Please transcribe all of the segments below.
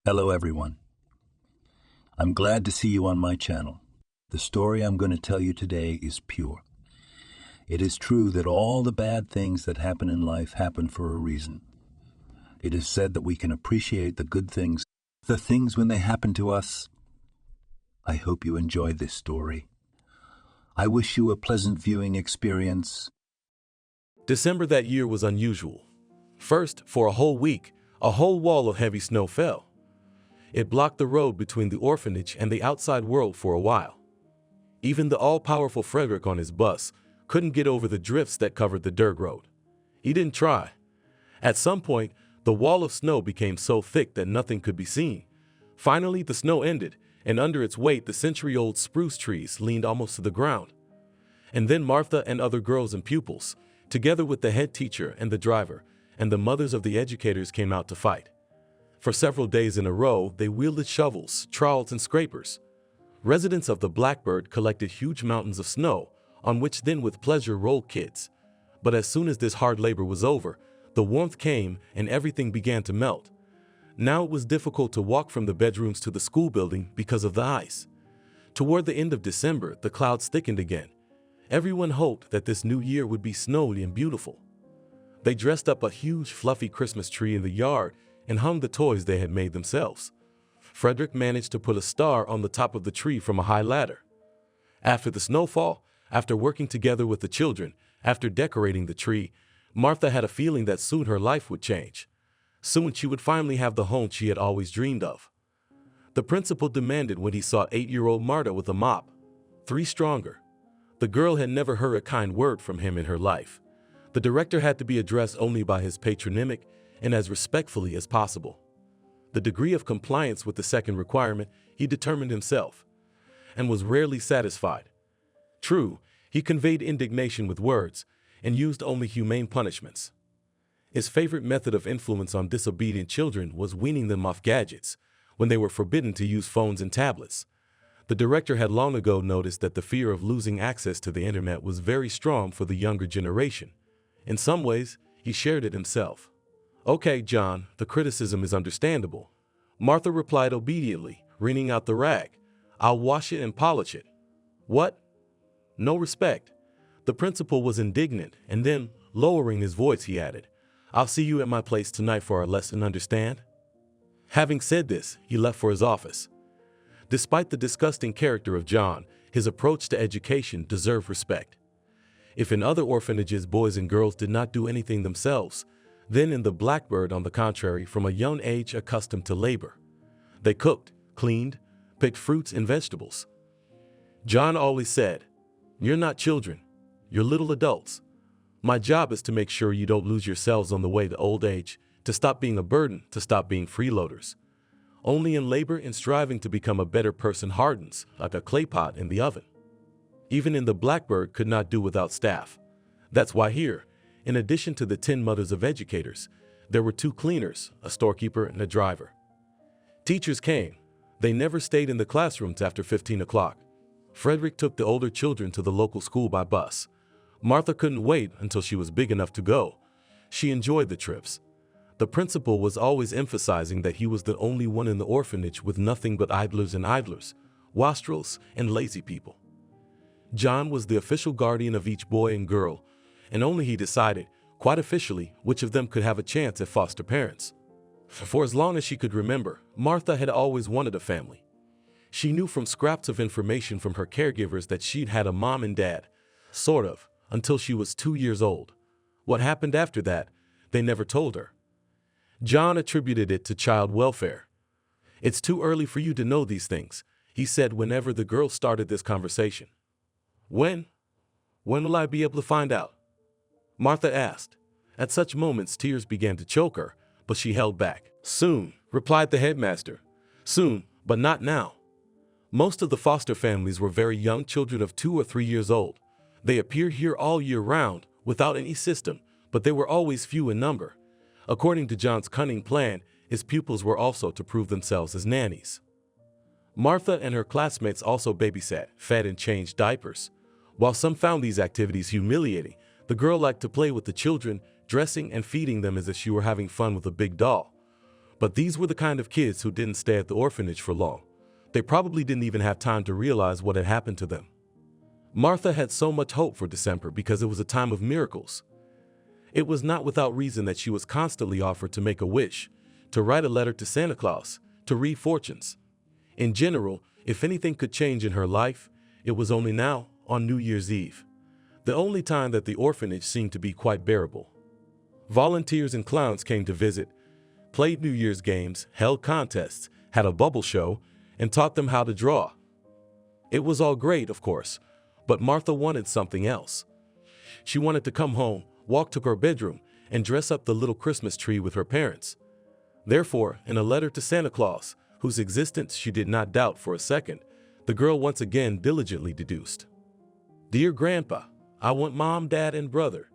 Hello everyone. I'm glad to see you on my channel. The story I'm going to tell you today is pure. It is true that all the bad things that happen in life happen for a reason. It is said that we can appreciate the good things, the things when they happen to us. I hope you enjoy this story. I wish you a pleasant viewing experience. December that year was unusual. First, for a whole week, a whole wall of heavy snow fell. It blocked the road between the orphanage and the outside world for a while. Even the all-powerful Frederick on his bus couldn't get over the drifts that covered the dirt road. He didn't try. At some point, the wall of snow became so thick that nothing could be seen. Finally, the snow ended, and under its weight, the century-old spruce trees leaned almost to the ground. And then Martha and other girls and pupils, together with the head teacher and the driver, and the mothers of the educators came out to fight. For several days in a row, they wielded shovels, trowels, and scrapers. Residents of the Blackbird collected huge mountains of snow, on which then with pleasure rolled kids. But as soon as this hard labor was over, the warmth came and everything began to melt. Now it was difficult to walk from the bedrooms to the school building because of the ice. Toward the end of December, the clouds thickened again. Everyone hoped that this new year would be snowy and beautiful. They dressed up a huge fluffy Christmas tree in the yard and hung the toys they had made themselves. Frederick managed to put a star on the top of the tree from a high ladder. After the snowfall, after working together with the children, after decorating the tree, Martha had a feeling that soon her life would change. Soon she would finally have the home she had always dreamed of. The principal demanded when he saw 8-year-old Martha with a mop. 3 stronger. The girl had never heard a kind word from him in her life. The director had to be addressed only by his patronymic and as respectfully as possible. The degree of compliance with the second requirement he determined himself, and was rarely satisfied. True, he conveyed indignation with words and used only humane punishments. His favorite method of influence on disobedient children was weaning them off gadgets when they were forbidden to use phones and tablets. The director had long ago noticed that the fear of losing access to the internet was very strong for the younger generation. In some ways, he shared it himself. "Okay, John, the criticism is understandable." Martha replied obediently, wringing out the rag. "I'll wash it and polish it." "What? No respect." The principal was indignant, and then, lowering his voice, he added, "I'll see you at my place tonight for our lesson, understand?" Having said this, he left for his office. Despite the disgusting character of John, his approach to education deserved respect. If in other orphanages boys and girls did not do anything themselves, then in the Blackbird, on the contrary, from a young age accustomed to labor. They cooked, cleaned, picked fruits and vegetables. John always said, "You're not children, you're little adults. My job is to make sure you don't lose yourselves on the way to old age, to stop being a burden, to stop being freeloaders. Only in labor and striving to become a better person hardens, like a clay pot in the oven." Even in the Blackbird could not do without staff. That's why here, in addition to the 10 mothers of educators, there were 2 cleaners, a storekeeper, and a driver. Teachers came. They never stayed in the classrooms after 15 o'clock. Frederick took the older children to the local school by bus. Martha couldn't wait until she was big enough to go. She enjoyed the trips. The principal was always emphasizing that he was the only one in the orphanage with nothing but idlers, wastrels, and lazy people. John was the official guardian of each boy and girl, and only he decided, quite officially, which of them could have a chance at foster parents. For as long as she could remember, Martha had always wanted a family. She knew from scraps of information from her caregivers that she'd had a mom and dad, sort of, until she was 2 years old. What happened after that, they never told her. John attributed it to child welfare. "It's too early for you to know these things," he said whenever the girls started this conversation. When will I be able to find out?" Martha asked. At such moments, tears began to choke her, but she held back. "Soon," replied the headmaster. "Soon, but not now." Most of the foster families were very young children of 2 or 3 years old. They appeared here all year round, without any system, but they were always few in number. According to John's cunning plan, his pupils were also to prove themselves as nannies. Martha and her classmates also babysat, fed, and changed diapers. While some found these activities humiliating, the girl liked to play with the children, dressing and feeding them as if she were having fun with a big doll. But these were the kind of kids who didn't stay at the orphanage for long. They probably didn't even have time to realize what had happened to them. Martha had so much hope for December because it was a time of miracles. It was not without reason that she was constantly offered to make a wish, to write a letter to Santa Claus, to read fortunes. In general, if anything could change in her life, it was only now, on New Year's Eve, the only time that the orphanage seemed to be quite bearable. Volunteers and clowns came to visit, played New Year's games, held contests, had a bubble show, and taught them how to draw. It was all great, of course, but Martha wanted something else. She wanted to come home, walk to her bedroom, and dress up the little Christmas tree with her parents. Therefore, in a letter to Santa Claus, whose existence she did not doubt for a second, the girl once again diligently deduced, "Dear Grandpa, I want Mom, Dad, and brother.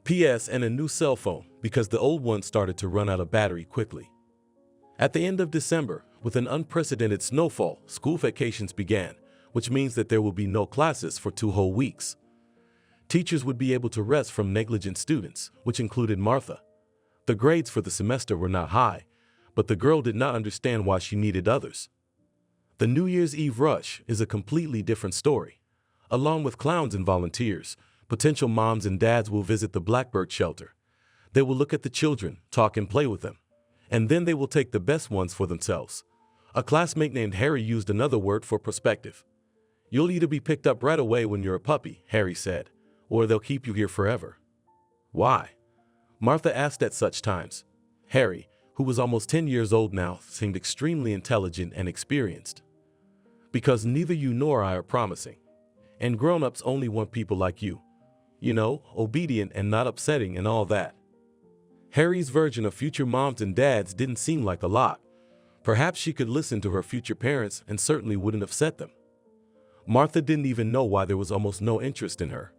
P.S. and a new cell phone because the old one started to run out of battery quickly." At the end of December, with an unprecedented snowfall, school vacations began, which means that there will be no classes for 2 whole weeks. Teachers would be able to rest from negligent students, which included Martha. The grades for the semester were not high, but the girl did not understand why she needed others. The New Year's Eve rush is a completely different story. Along with clowns and volunteers, potential moms and dads will visit the Blackbird shelter. They will look at the children, talk and play with them, and then they will take the best ones for themselves. A classmate named Harry used another word for perspective. "You'll either be picked up right away when you're a puppy," Harry said, "or they'll keep you here forever." "Why?" Martha asked at such times. Harry, who was almost 10 years old now, seemed extremely intelligent and experienced. "Because neither you nor I are promising. And grown-ups only want people like you. You know, obedient and not upsetting and all that." Harry's version of future moms and dads didn't seem like a lot. Perhaps she could listen to her future parents and certainly wouldn't upset them. Martha didn't even know why there was almost no interest in her.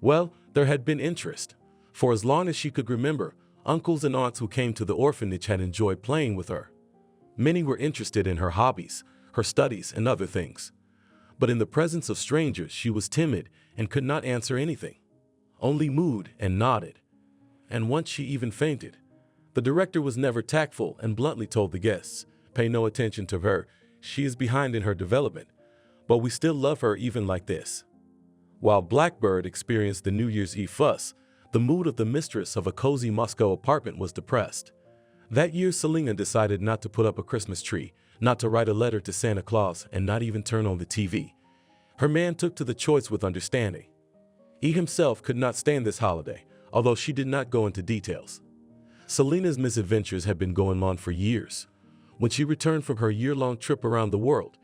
Well, there had been interest. For as long as she could remember, uncles and aunts who came to the orphanage had enjoyed playing with her. Many were interested in her hobbies, her studies, and other things. But in the presence of strangers, she was timid and could not answer anything, only mooed and nodded. And once she even fainted. The director was never tactful and bluntly told the guests, "Pay no attention to her, she is behind in her development, but we still love her even like this." While Blackbird experienced the New Year's Eve fuss, the mood of the mistress of a cozy Moscow apartment was depressed. That year, Selena decided not to put up a Christmas tree, not to write a letter to Santa Claus, and not even turn on the TV. Her man took to the choice with understanding. He himself could not stand this holiday, although she did not go into details. Selena's misadventures had been going on for years. When she returned from her year-long trip around the world,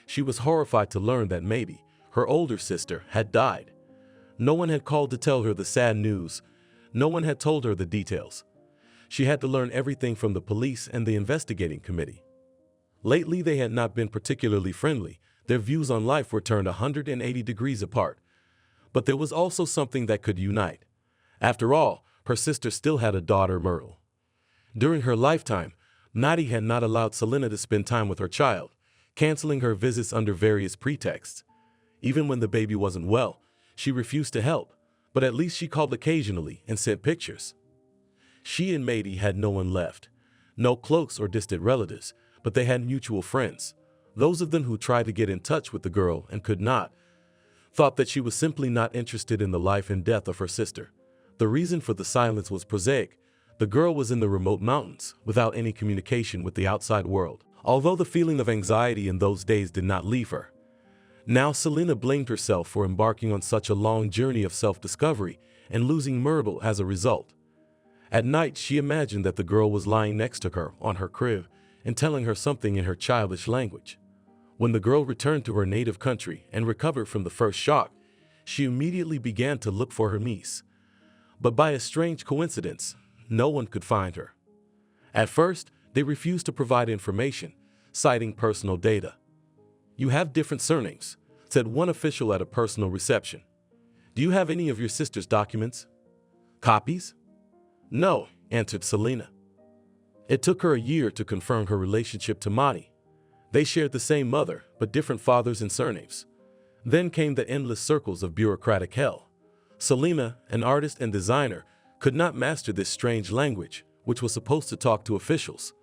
she was horrified to learn that maybe her older sister had died. No one had called to tell her the sad news. No one had told her the details. She had to learn everything from the police and the investigating committee. Lately, they had not been particularly friendly. Their views on life were turned 180 degrees apart. But there was also something that could unite. After all, her sister still had a daughter, Myrtle. During her lifetime, Maddie had not allowed Selena to spend time with her child, canceling her visits under various pretexts. Even when the baby wasn't well, she refused to help, but at least she called occasionally and sent pictures. She and Maddie had no one left, no cloaks or distant relatives, but they had mutual friends. Those of them who tried to get in touch with the girl and could not, thought that she was simply not interested in the life and death of her sister. The reason for the silence was prosaic. The girl was in the remote mountains, without any communication with the outside world, although the feeling of anxiety in those days did not leave her. Now Selena blamed herself for embarking on such a long journey of self-discovery and losing Myrtle as a result. At night, she imagined that the girl was lying next to her on her crib and telling her something in her childish language. When the girl returned to her native country and recovered from the first shock, she immediately began to look for her niece. But by a strange coincidence, no one could find her. At first, they refused to provide information, citing personal data. "You have different surnames," said one official at a personal reception. "Do you have any of your sister's documents? Copies?" "No," answered Selena. It took her a year to confirm her relationship to Maddie. They shared the same mother, but different fathers and surnames. Then came the endless circles of bureaucratic hell. Selena, an artist and designer, could not master this strange language, which was supposed to talk to officials,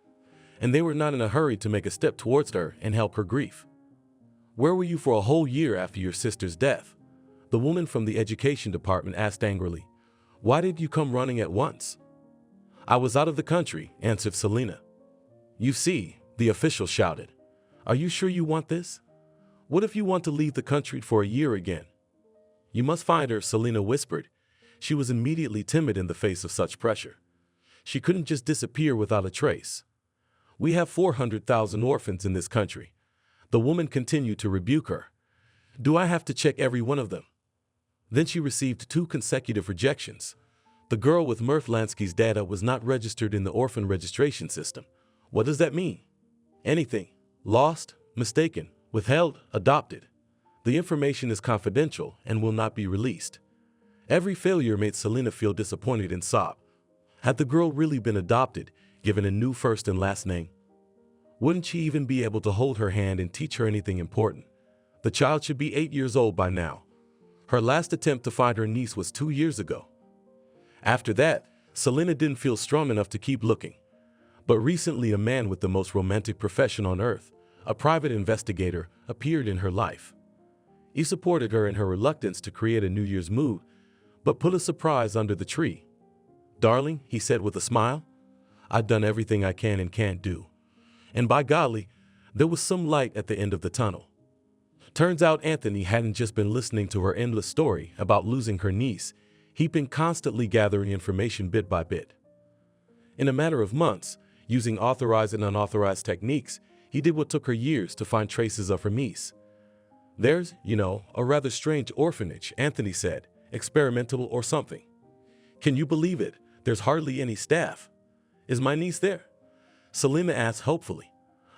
and they were not in a hurry to make a step towards her and help her grief. "Where were you for a whole year after your sister's death?" the woman from the education department asked angrily. "Why did you come running at once?" "I was out of the country," answered Selena. "You see," the official shouted. "Are you sure you want this? What if you want to leave the country for a year again?" "You must find her," Selena whispered. She was immediately timid in the face of such pressure. She couldn't just disappear without a trace. "We have 400,000 orphans in this country." The woman continued to rebuke her. "Do I have to check every one of them?" Then she received 2 consecutive rejections. The girl with Murph Lansky's data was not registered in the orphan registration system. What does that mean? Anything. Lost, mistaken, withheld, adopted. The information is confidential and will not be released. Every failure made Selena feel disappointed and sob. Had the girl really been adopted, given a new first and last name? Wouldn't she even be able to hold her hand and teach her anything important? The child should be 8 years old by now. Her last attempt to find her niece was 2 years ago. After that, Selena didn't feel strong enough to keep looking. But recently a man with the most romantic profession on earth, a private investigator, appeared in her life. He supported her in her reluctance to create a New Year's mood, but put a surprise under the tree. "Darling," he said with a smile, "I've done everything I can and can't do. And by golly, there was some light at the end of the tunnel." Turns out Anthony hadn't just been listening to her endless story about losing her niece. He'd been constantly gathering information bit by bit. In a matter of months, using authorized and unauthorized techniques, he did what took her years to find traces of her niece. "There's, a rather strange orphanage," Anthony said, "experimental or something. Can you believe it? There's hardly any staff. Is my niece there?" Selena asked hopefully.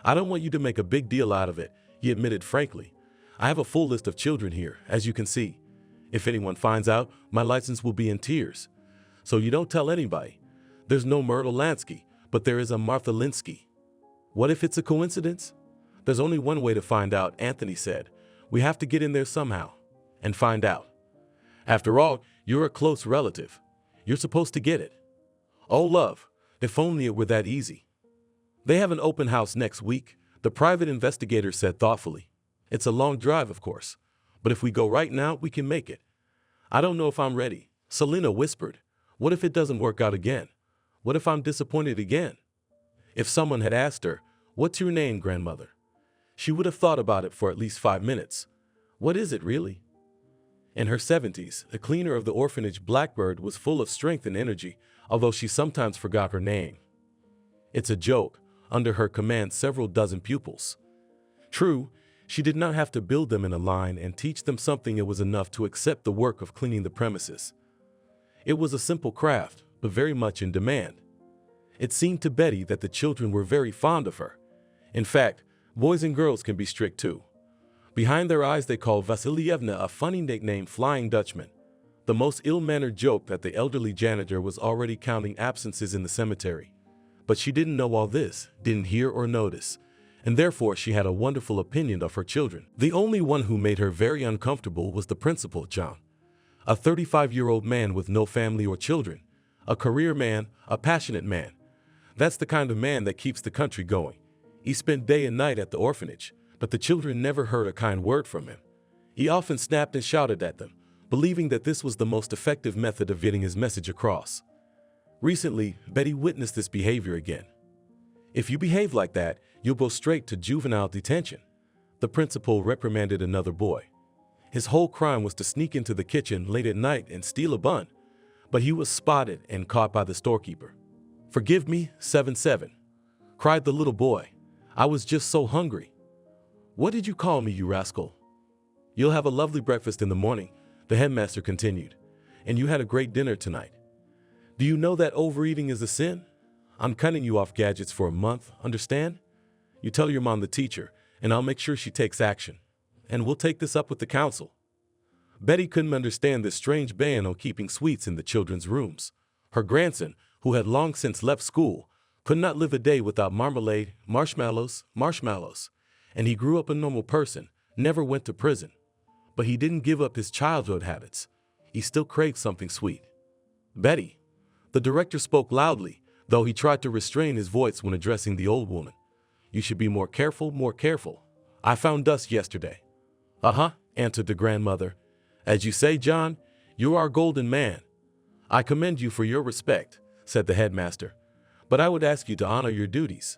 "I don't want you to make a big deal out of it," he admitted frankly. "I have a full list of children here, as you can see. If anyone finds out, my license will be in tears. So you don't tell anybody. There's no Myrtle Lansky, but there is a Martha Linsky." "What if it's a coincidence?" "There's only one way to find out," Anthony said. "We have to get in there somehow and find out. After all, you're a close relative. You're supposed to get it." "Oh, love, if only it were that easy." "They have an open house next week," the private investigator said thoughtfully. "It's a long drive, of course, but if we go right now, we can make it." "I don't know if I'm ready," Selena whispered. "What if it doesn't work out again? What if I'm disappointed again?" If someone had asked her, "What's your name, grandmother?" she would have thought about it for at least 5 minutes. What is it really? In her 70s, the cleaner of the orphanage Blackbird was full of strength and energy, although she sometimes forgot her name. It's a joke. Under her command, several dozen pupils. True, she did not have to build them in a line and teach them something. It was enough to accept the work of cleaning the premises. It was a simple craft, but very much in demand. It seemed to Betty that the children were very fond of her. In fact, boys and girls can be strict too. Behind their eyes they called Vasilievna a funny nickname, Flying Dutchman. The most ill-mannered joke that the elderly janitor was already counting absences in the cemetery. But she didn't know all this, didn't hear or notice, and therefore she had a wonderful opinion of her children. The only one who made her very uncomfortable was the principal, John. A 35-year-old man with no family or children, a career man, a passionate man. That's the kind of man that keeps the country going. He spent day and night at the orphanage, but the children never heard a kind word from him. He often snapped and shouted at them, believing that this was the most effective method of getting his message across. Recently, Betty witnessed this behavior again. "If you behave like that, you'll go straight to juvenile detention," the principal reprimanded another boy. His whole crime was to sneak into the kitchen late at night and steal a bun, but he was spotted and caught by the storekeeper. "Forgive me, 7-7, cried the little boy. "I was just so hungry." "What did you call me, you rascal?" "You'll have a lovely breakfast in the morning," the headmaster continued, "and you had a great dinner tonight. Do you know that overeating is a sin? I'm cutting you off gadgets for a month, understand? You tell your mom, the teacher, and I'll make sure she takes action. And we'll take this up with the council." Betty couldn't understand this strange ban on keeping sweets in the children's rooms. Her grandson, who had long since left school, could not live a day without marmalade, marshmallows, and he grew up a normal person, never went to prison. But he didn't give up his childhood habits. He still craved something sweet. "Betty," the director spoke loudly, though he tried to restrain his voice when addressing the old woman. "You should be more careful, more careful. I found dust yesterday." "Uh-huh," answered the grandmother. "As you say, John, you are a golden man. I commend you for your respect," said the headmaster, "but I would ask you to honor your duties."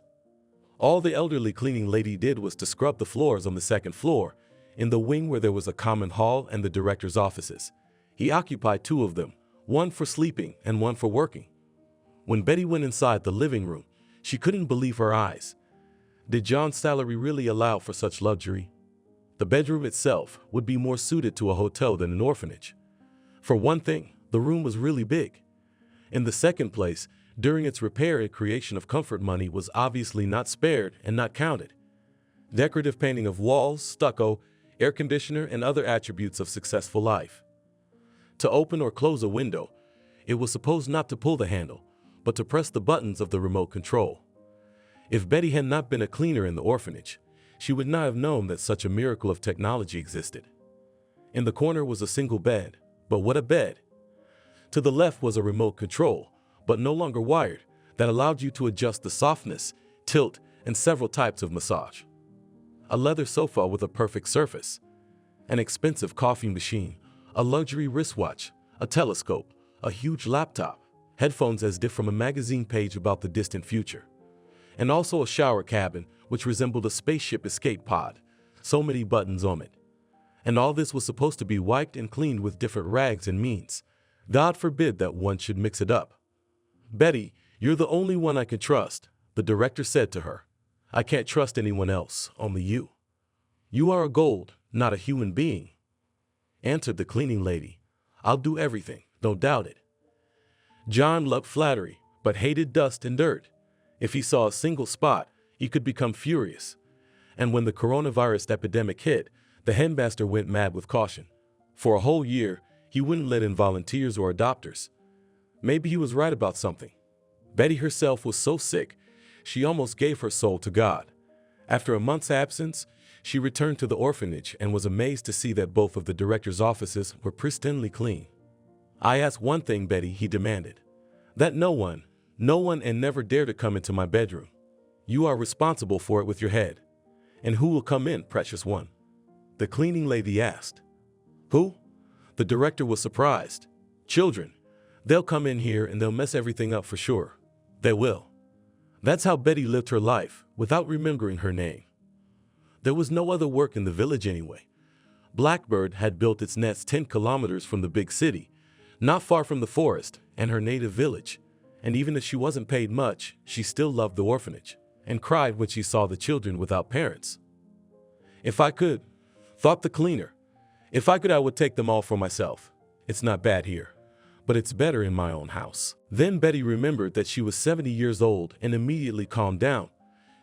All the elderly cleaning lady did was to scrub the floors on the second floor, in the wing where there was a common hall and the director's offices. He occupied two of them, one for sleeping and one for working. When Betty went inside the living room, she couldn't believe her eyes. Did John's salary really allow for such luxury? The bedroom itself would be more suited to a hotel than an orphanage. For one thing, the room was really big. In the second place, during its repair and creation of comfort money was obviously not spared and not counted. Decorative painting of walls, stucco, air conditioner, and other attributes of successful life. To open or close a window, it was supposed not to pull the handle, but to press the buttons of the remote control. If Betty had not been a cleaner in the orphanage, she would not have known that such a miracle of technology existed. In the corner was a single bed, but what a bed! To the left was a remote control, but no longer wired, that allowed you to adjust the softness, tilt, and several types of massage. A leather sofa with a perfect surface, an expensive coffee machine, a luxury wristwatch, a telescope, a huge laptop, headphones as if from a magazine page about the distant future, and also a shower cabin which resembled a spaceship escape pod, so many buttons on it. And all this was supposed to be wiped and cleaned with different rags and means. God forbid that one should mix it up. "Betty, you're the only one I can trust," the director said to her. "I can't trust anyone else, only you. You are a gold, not a human being," answered the cleaning lady. "I'll do everything, don't doubt it." John loved flattery, but hated dust and dirt. If he saw a single spot, he could become furious. And when the coronavirus epidemic hit, the headmaster went mad with caution. For a whole year, he wouldn't let in volunteers or adopters. Maybe he was right about something. Betty herself was so sick, she almost gave her soul to God. After a month's absence, she returned to the orphanage and was amazed to see that both of the director's offices were pristinely clean. "I ask one thing, Betty," he demanded. "That no one and never dare to come into my bedroom. You are responsible for it with your head. And who will come in, precious one?" The cleaning lady asked. "Who?" The director was surprised. "Children. They'll come in here and they'll mess everything up for sure. They will." That's how Betty lived her life, without remembering her name. There was no other work in the village anyway. Blackbird had built its nest 10 kilometers from the big city, not far from the forest and her native village. And even if she wasn't paid much, she still loved the orphanage and cried when she saw the children without parents. "If I could," thought the cleaner, "if I could, I would take them all for myself. It's not bad here, but it's better in my own house." Then Betty remembered that she was 70 years old and immediately calmed down.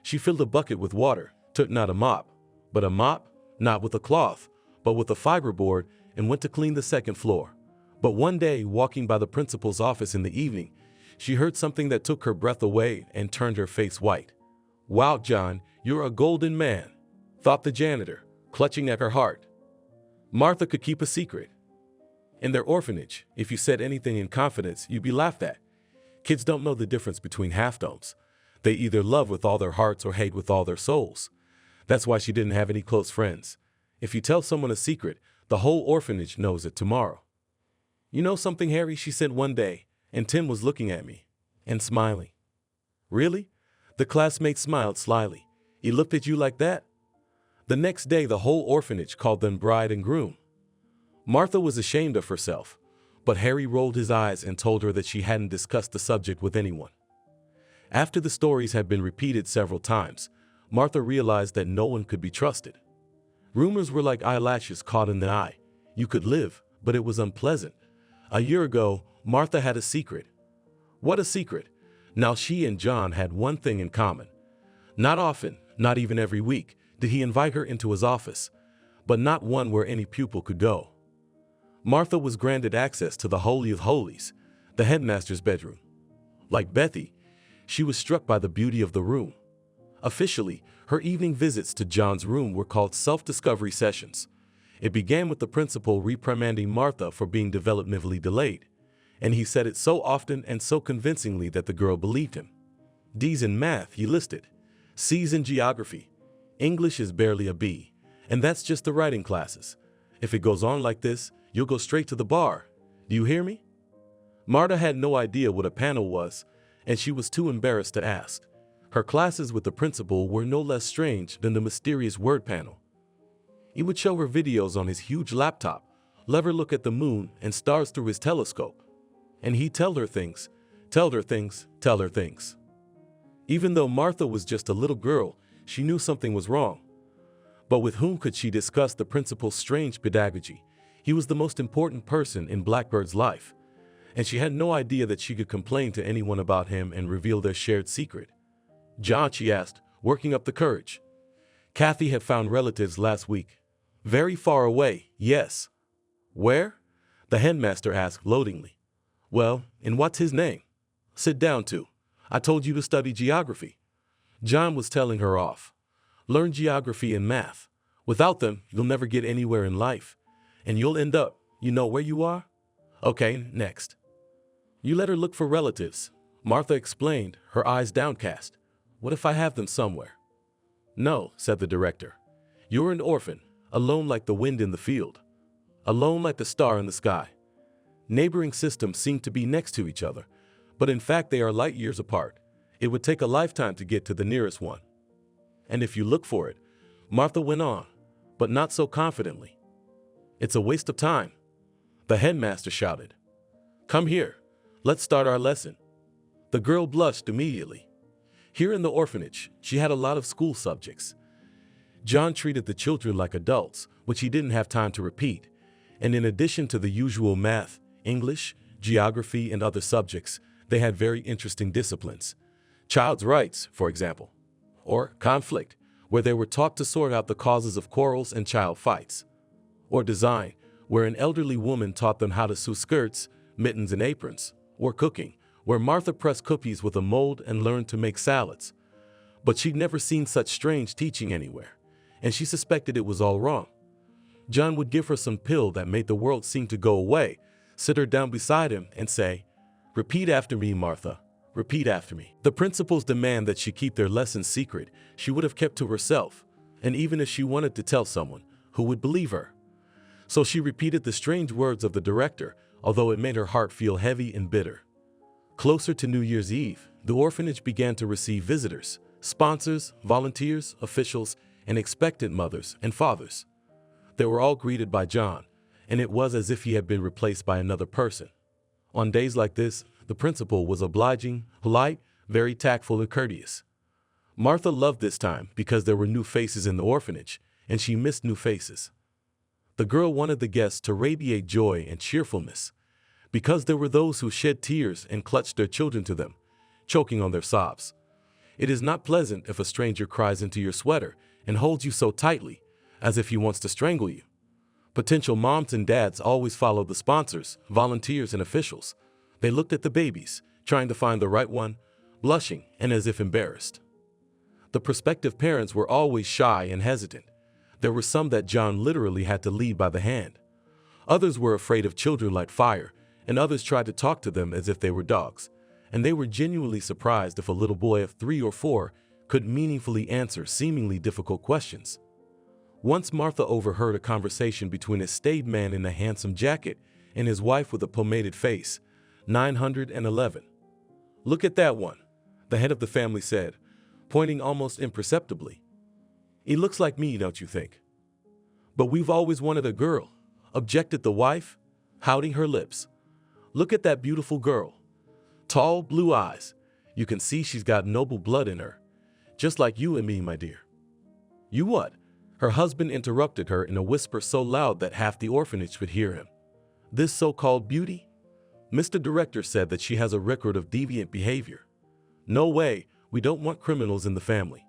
She filled a bucket with water, took not a mop, but a mop, not with a cloth, but with a fiberboard, and went to clean the second floor. But one day, walking by the principal's office in the evening, she heard something that took her breath away and turned her face white. "Wow, John, you're a golden man," thought the janitor, clutching at her heart. Martha could keep a secret. In their orphanage, if you said anything in confidence, you'd be laughed at. Kids don't know the difference between half-tones. They either love with all their hearts or hate with all their souls. That's why she didn't have any close friends. If you tell someone a secret, the whole orphanage knows it tomorrow. "You know something, Harry?" she said one day, and Tim was looking at me and smiling. "Really?" The classmate smiled slyly. "He looked at you like that?" The next day, the whole orphanage called them bride and groom. Martha was ashamed of herself, but Harry rolled his eyes and told her that she hadn't discussed the subject with anyone. After the stories had been repeated several times, Martha realized that no one could be trusted. Rumors were like eyelashes caught in the eye. You could live, but it was unpleasant. A year ago, Martha had a secret. What a secret! Now she and John had one thing in common. Not often, not even every week, did he invite her into his office, but not one where any pupil could go. Martha was granted access to the Holy of Holies, the headmaster's bedroom. Like Betty, she was struck by the beauty of the room. Officially, her evening visits to John's room were called self-discovery sessions. It began with the principal reprimanding Martha for being developmentally delayed. and he said it so often and so convincingly that the girl believed him. D's in math, he listed. C's in geography. English is barely a B, and that's just the writing classes. If it goes on like this, you'll go straight to the bar. Do you hear me? Marta had no idea what a panel was, and she was too embarrassed to ask. Her classes with the principal were no less strange than the mysterious word panel. He would show her videos on his huge laptop, let her look at the moon and stars through his telescope, and he'd tell her things, tell her things, tell her things. Even though Martha was just a little girl, she knew something was wrong. But with whom could she discuss the principal's strange pedagogy? He was the most important person in Blackbird's life, and she had no idea that she could complain to anyone about him and reveal their shared secret. John, she asked, working up the courage. Kathy had found relatives last week. Very far away, yes. Where? The headmaster asked loadingly. Well, and what's his name? Sit down, too. I told you to study geography. John was telling her off. Learn geography and math. Without them, you'll never get anywhere in life. And you'll end up, you know where you are? Okay, next. You let her look for relatives. Martha explained, her eyes downcast. What if I have them somewhere? No, said the director. You're an orphan, alone like the wind in the field. Alone like the star in the sky. Neighboring systems seem to be next to each other, but in fact they are light years apart. It would take a lifetime to get to the nearest one. And if you look for it, Martha went on, but not so confidently. It's a waste of time. The headmaster shouted. Come here, let's start our lesson. The girl blushed immediately. Here in the orphanage, she had a lot of school subjects. John treated the children like adults, which he didn't have time to repeat. And in addition to the usual math, English, geography, and other subjects, they had very interesting disciplines. Child's rights, for example, or conflict, where they were taught to sort out the causes of quarrels and child fights. Or design, where an elderly woman taught them how to sew skirts, mittens, and aprons. Or cooking, where Martha pressed cookies with a mold and learned to make salads. But she'd never seen such strange teaching anywhere, and she suspected it was all wrong. John would give her some pill that made the world seem to go away, sit her down beside him, and say, Repeat after me, Martha. Repeat after me. The principal's demand that she keep their lessons secret, she would have kept to herself, and even if she wanted to tell someone, who would believe her? So she repeated the strange words of the director, although it made her heart feel heavy and bitter. Closer to New Year's Eve, the orphanage began to receive visitors, sponsors, volunteers, officials, and expectant mothers and fathers. They were all greeted by John, and it was as if he had been replaced by another person. On days like this, the principal was obliging, polite, very tactful and courteous. Martha loved this time because there were new faces in the orphanage, and she missed new faces. The girl wanted the guests to radiate joy and cheerfulness, because there were those who shed tears and clutched their children to them, choking on their sobs. It is not pleasant if a stranger cries into your sweater and holds you so tightly, as if he wants to strangle you. Potential moms and dads always followed the sponsors, volunteers, and officials. They looked at the babies, trying to find the right one, blushing and as if embarrassed. The prospective parents were always shy and hesitant. There were some that John literally had to lead by the hand. Others were afraid of children like fire, and others tried to talk to them as if they were dogs. And they were genuinely surprised if a little boy of 3 or 4 could meaningfully answer seemingly difficult questions. Once Martha overheard a conversation between a staid man in a handsome jacket and his wife with a pomaded face. 911. Look at that one, the head of the family said, pointing almost imperceptibly. He looks like me, don't you think? But we've always wanted a girl, objected the wife, pouting her lips. Look at that beautiful girl. Tall, blue eyes. You can see she's got noble blood in her. Just like you and me, my dear. You what? Her husband interrupted her in a whisper so loud that half the orphanage could hear him. This so-called beauty? Mr. Director said that she has a record of deviant behavior. No way, we don't want criminals in the family.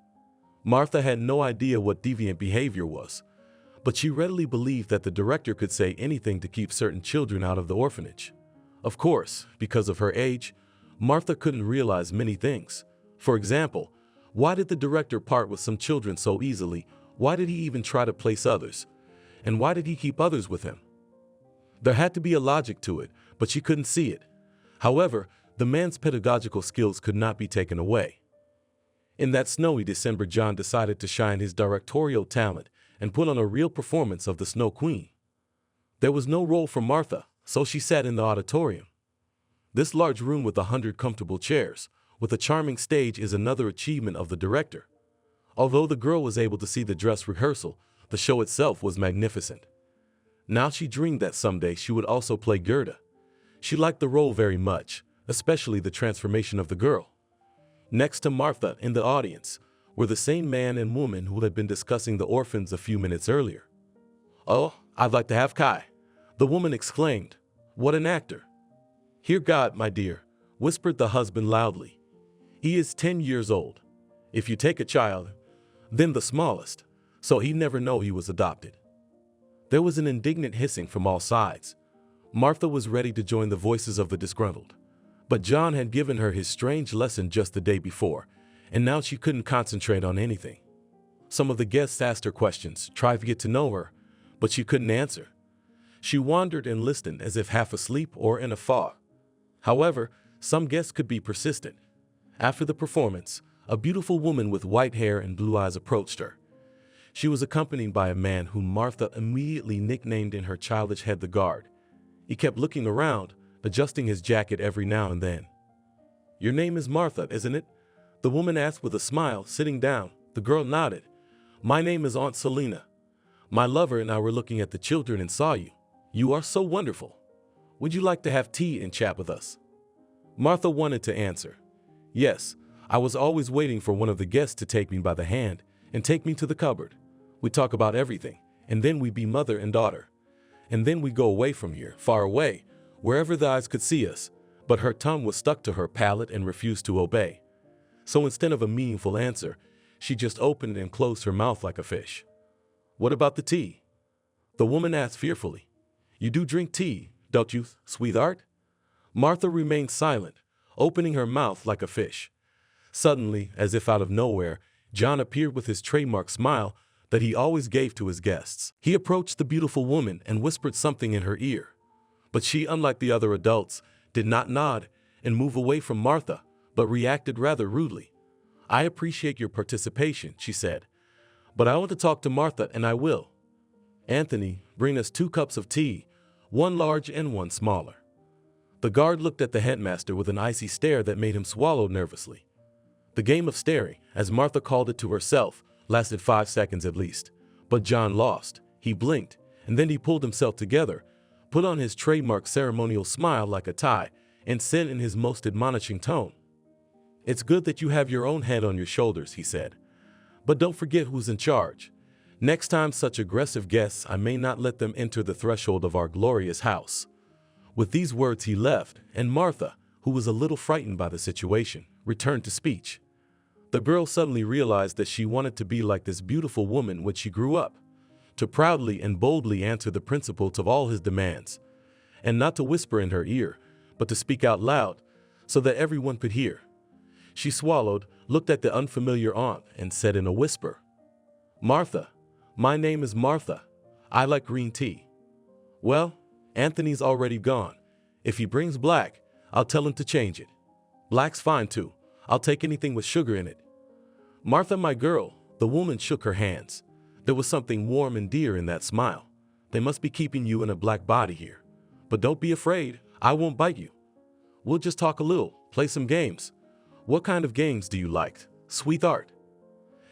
Martha had no idea what deviant behavior was, but she readily believed that the director could say anything to keep certain children out of the orphanage. Of course, because of her age, Martha couldn't realize many things. For example, why did the director part with some children so easily? Why did he even try to place others? And why did he keep others with him? There had to be a logic to it, but she couldn't see it. However, the man's pedagogical skills could not be taken away. In that snowy December, John decided to shine his directorial talent and put on a real performance of the Snow Queen. There was no role for Martha, so she sat in the auditorium. This large room with 100 comfortable chairs, with a charming stage, is another achievement of the director. Although the girl was able to see the dress rehearsal, the show itself was magnificent. Now she dreamed that someday she would also play Gerda. She liked the role very much, especially the transformation of the girl. Next to Martha in the audience were the same man and woman who had been discussing the orphans a few minutes earlier. "Oh, I'd like to have Kai," the woman exclaimed. "What an actor." "Hear God, my dear," whispered the husband loudly. "He is 10 years old. If you take a child, then the smallest, so he'd never know he was adopted." There was an indignant hissing from all sides. Martha was ready to join the voices of the disgruntled. But John had given her his strange lesson just the day before, and now she couldn't concentrate on anything. Some of the guests asked her questions, tried to get to know her, but she couldn't answer. She wandered and listened as if half asleep or in a fog. However, some guests could be persistent. After the performance, a beautiful woman with white hair and blue eyes approached her. She was accompanied by a man whom Martha immediately nicknamed in her childish head the guard. He kept looking around, adjusting his jacket every now and then. "Your name is Martha, isn't it?" the woman asked with a smile, sitting down. The girl nodded. "My name is Aunt Selina. My lover and I were looking at the children and saw you. You are so wonderful. Would you like to have tea and chat with us?" Martha wanted to answer. "Yes, I was always waiting for one of the guests to take me by the hand and take me to the cupboard. We talk about everything, and then we be mother and daughter. And then we go away from here, far away, wherever the eyes could see us." But her tongue was stuck to her palate and refused to obey. So instead of a meaningful answer, she just opened and closed her mouth like a fish. "What about the tea?" the woman asked fearfully. "You do drink tea, don't you, sweetheart?" Martha remained silent, opening her mouth like a fish. Suddenly, as if out of nowhere, John appeared with his trademark smile that he always gave to his guests. He approached the beautiful woman and whispered something in her ear. But she, unlike the other adults, did not nod and move away from Martha, but reacted rather rudely. "I appreciate your participation," she said, "but I want to talk to Martha, and I will. Anthony, bring us 2 cups of tea, one large and one smaller." The guard looked at the headmaster with an icy stare that made him swallow nervously. The game of staring, as Martha called it to herself, lasted 5 seconds at least. But John lost. He blinked, and then he pulled himself together, put on his trademark ceremonial smile like a tie, and said in his most admonishing tone, "It's good that you have your own head on your shoulders," he said. "But don't forget who's in charge. Next time such aggressive guests, I may not let them enter the threshold of our glorious house." With these words he left, and Martha, who was a little frightened by the situation, returned to speech. The girl suddenly realized that she wanted to be like this beautiful woman when she grew up, to proudly and boldly answer the principals of all his demands, and not to whisper in her ear, but to speak out loud so that everyone could hear. She swallowed, looked at the unfamiliar aunt, and said in a whisper, "Martha, my name is Martha. I like green tea." "Well, Anthony's already gone. If he brings black, I'll tell him to change it. Black's fine too. I'll take anything with sugar in it." "Martha, my girl," the woman shook her hands. There was something warm and dear in that smile. "They must be keeping you in a black body here. But don't be afraid, I won't bite you. We'll just talk a little, play some games. What kind of games do you like, sweetheart?"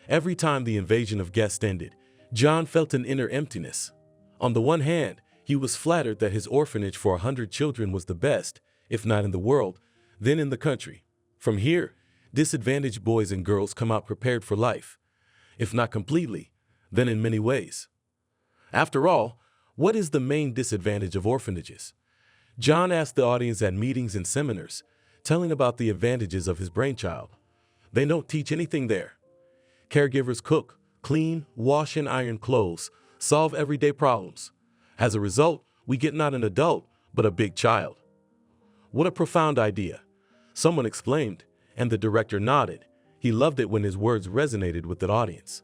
Every time the invasion of guests ended, John felt an inner emptiness. On the one hand, he was flattered that his orphanage for 100 children was the best, if not in the world, then in the country. From here, disadvantaged boys and girls come out prepared for life, if not completely, then in many ways. After all, what is the main disadvantage of orphanages? John asked the audience at meetings and seminars, telling about the advantages of his brainchild. They don't teach anything there. Caregivers cook, clean, wash and iron clothes, solve everyday problems. As a result, we get not an adult, but a big child. What a profound idea, someone exclaimed, and the director nodded. He loved it when his words resonated with the audience.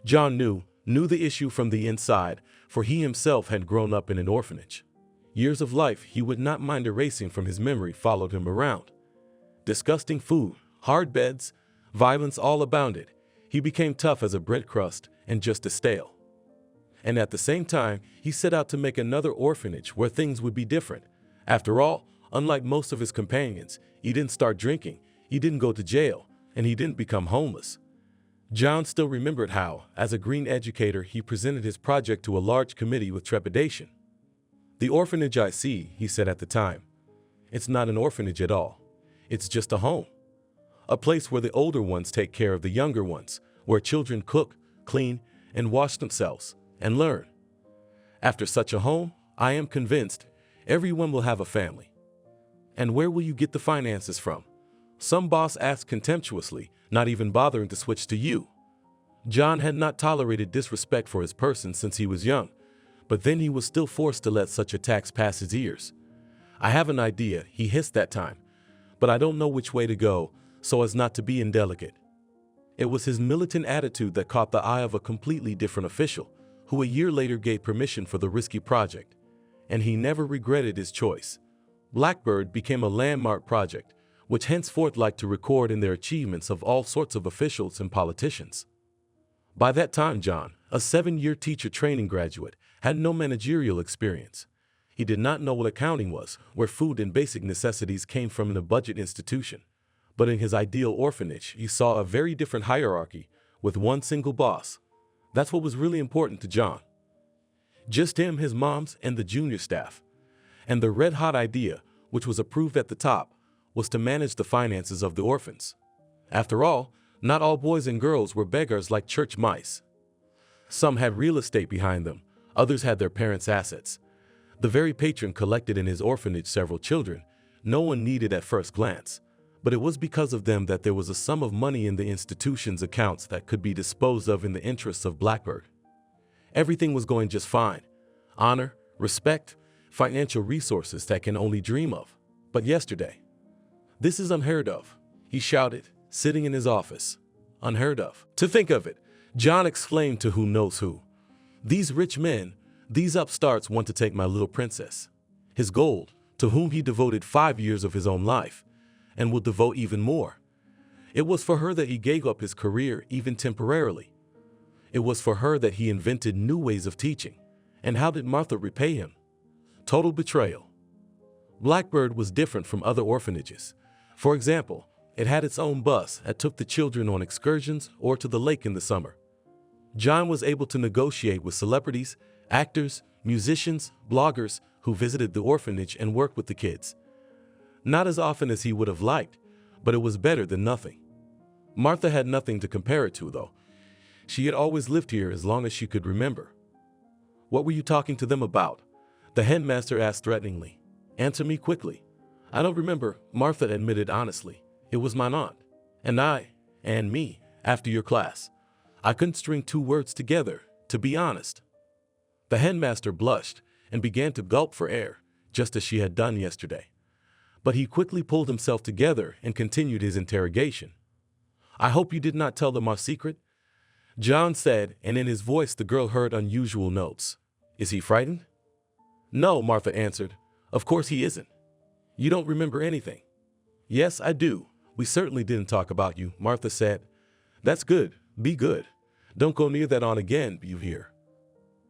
John knew the issue from the inside, for he himself had grown up in an orphanage. Years of life he would not mind erasing from his memory followed him around. Disgusting food, hard beds, violence all abounded. He became tough as a bread crust and just as stale. And at the same time, he set out to make another orphanage where things would be different. After all, unlike most of his companions, he didn't start drinking, he didn't go to jail, and he didn't become homeless. John still remembered how, as a green educator, he presented his project to a large committee with trepidation. "The orphanage I see," he said at the time, "it's not an orphanage at all. It's just a home. A place where the older ones take care of the younger ones, where children cook, clean, and wash themselves, and learn. After such a home, I am convinced, everyone will have a family." "And where will you get the finances from?" some boss asked contemptuously, not even bothering to switch to you. John had not tolerated disrespect for his person since he was young, but then he was still forced to let such attacks pass his ears. "I have an idea," he hissed that time, "but I don't know which way to go so as not to be indelicate." It was his militant attitude that caught the eye of a completely different official, who a year later gave permission for the risky project, and he never regretted his choice. Blackbird became a landmark project, which henceforth liked to record in their achievements of all sorts of officials and politicians. By that time, John, a 7-year teacher training graduate, had no managerial experience. He did not know what accounting was, where food and basic necessities came from in a budget institution. But in his ideal orphanage, he saw a very different hierarchy, with one single boss. That's what was really important to John. Just him, his moms, and the junior staff. And the red-hot idea, which was approved at the top, was to manage the finances of the orphans. After all, not all boys and girls were beggars like church mice. Some had real estate behind them, others had their parents' assets. The very patron collected in his orphanage several children no one needed at first glance, but it was because of them that there was a sum of money in the institution's accounts that could be disposed of in the interests of Blackbird. Everything was going just fine. Honor, respect, financial resources that can only dream of. But yesterday, "This is unheard of," he shouted, sitting in his office. "Unheard of. To think of it," John exclaimed to who knows who. "These rich men, these upstarts want to take my little princess, his gold, to whom he devoted 5 years of his own life, and will devote even more. It was for her that he gave up his career even temporarily. It was for her that he invented new ways of teaching. And how did Martha repay him? Total betrayal." Blackbird was different from other orphanages. For example, it had its own bus that took the children on excursions or to the lake in the summer. John was able to negotiate with celebrities, actors, musicians, bloggers who visited the orphanage and worked with the kids. Not as often as he would have liked, but it was better than nothing. Martha had nothing to compare it to, though. She had always lived here as long as she could remember. "What were you talking to them about?" the headmaster asked threateningly. "Answer me quickly." "I don't remember," Martha admitted honestly. "It was my aunt, and me, after your class. I couldn't string 2 words together, to be honest." The headmaster blushed and began to gulp for air, just as she had done yesterday. But he quickly pulled himself together and continued his interrogation. "I hope you did not tell them our secret?" John said, and in his voice the girl heard unusual notes. "Is he frightened?" "No," Martha answered. "Of course he isn't. You don't remember anything." "Yes, I do. We certainly didn't talk about you," Martha said. "That's good. Be good. Don't go near that aunt again, you hear?"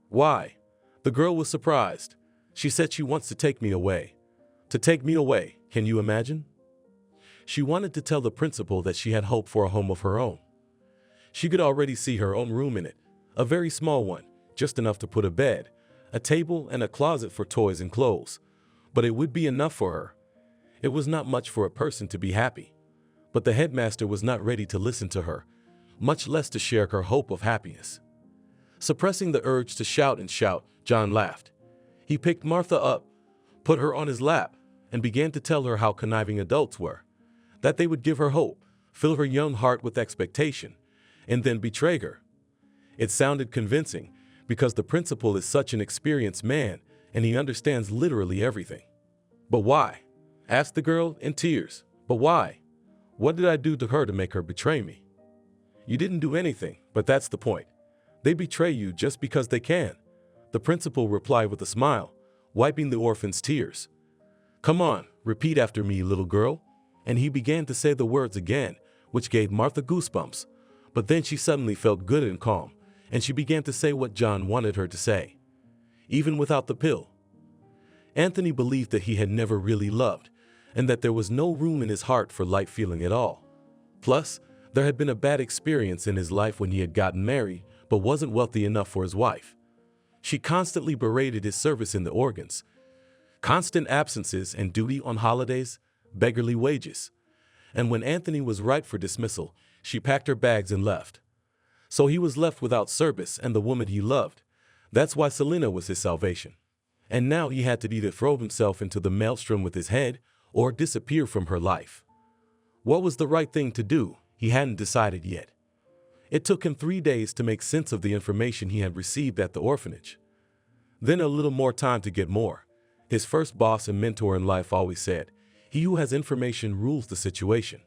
"Why?" The girl was surprised. "She said she wants to take me away." "To take me away, can you imagine?" She wanted to tell the principal that she had hoped for a home of her own. She could already see her own room in it, a very small one, just enough to put a bed, a table, and a closet for toys and clothes. But it would be enough for her. It was not much for a person to be happy. But the headmaster was not ready to listen to her, much less to share her hope of happiness. Suppressing the urge to shout and shout, John laughed. He picked Martha up, put her on his lap, and began to tell her how conniving adults were, that they would give her hope, fill her young heart with expectation, and then betray her. It sounded convincing, because the principal is such an experienced man, and he understands literally everything. "But why?" asked the girl in tears. "But why? What did I do to her to make her betray me?" "You didn't do anything, but that's the point. They betray you just because they can," the principal replied with a smile, wiping the orphan's tears. "Come on, repeat after me, little girl." And he began to say the words again, which gave Martha goosebumps. But then she suddenly felt good and calm, and she began to say what John wanted her to say, even without the pill. Anthony believed that he had never really loved, and that there was no room in his heart for light feeling at all. Plus, there had been a bad experience in his life when he had gotten married, but wasn't wealthy enough for his wife. She constantly berated his service in the organs, constant absences and duty on holidays, beggarly wages. And when Anthony was ripe for dismissal, she packed her bags and left. So he was left without service and the woman he loved. That's why Selena was his salvation. And now he had to either throw himself into the maelstrom with his head or disappear from her life. What was the right thing to do? He hadn't decided yet. It took him 3 days to make sense of the information he had received at the orphanage. Then a little more time to get more. His first boss and mentor in life always said, "He who has information rules the situation."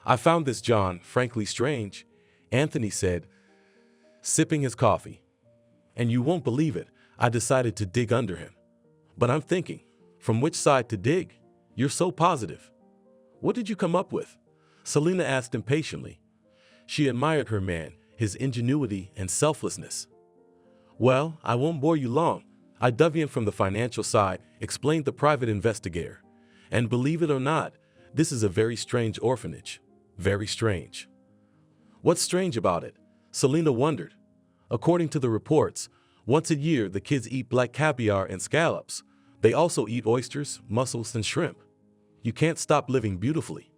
"I found this John frankly strange," Anthony said, sipping his coffee. "And you won't believe it, I decided to dig under him. But I'm thinking, from which side to dig? You're so positive. What did you come up with?" Selena asked impatiently. She admired her man, his ingenuity and selflessness. "Well, I won't bore you long. I dug in from the financial side," explained the private investigator. "And believe it or not, this is a very strange orphanage. Very strange." "What's strange about it?" Selena wondered. "According to the reports, once a year the kids eat black caviar and scallops. They also eat oysters, mussels, and shrimp. You can't stop living beautifully.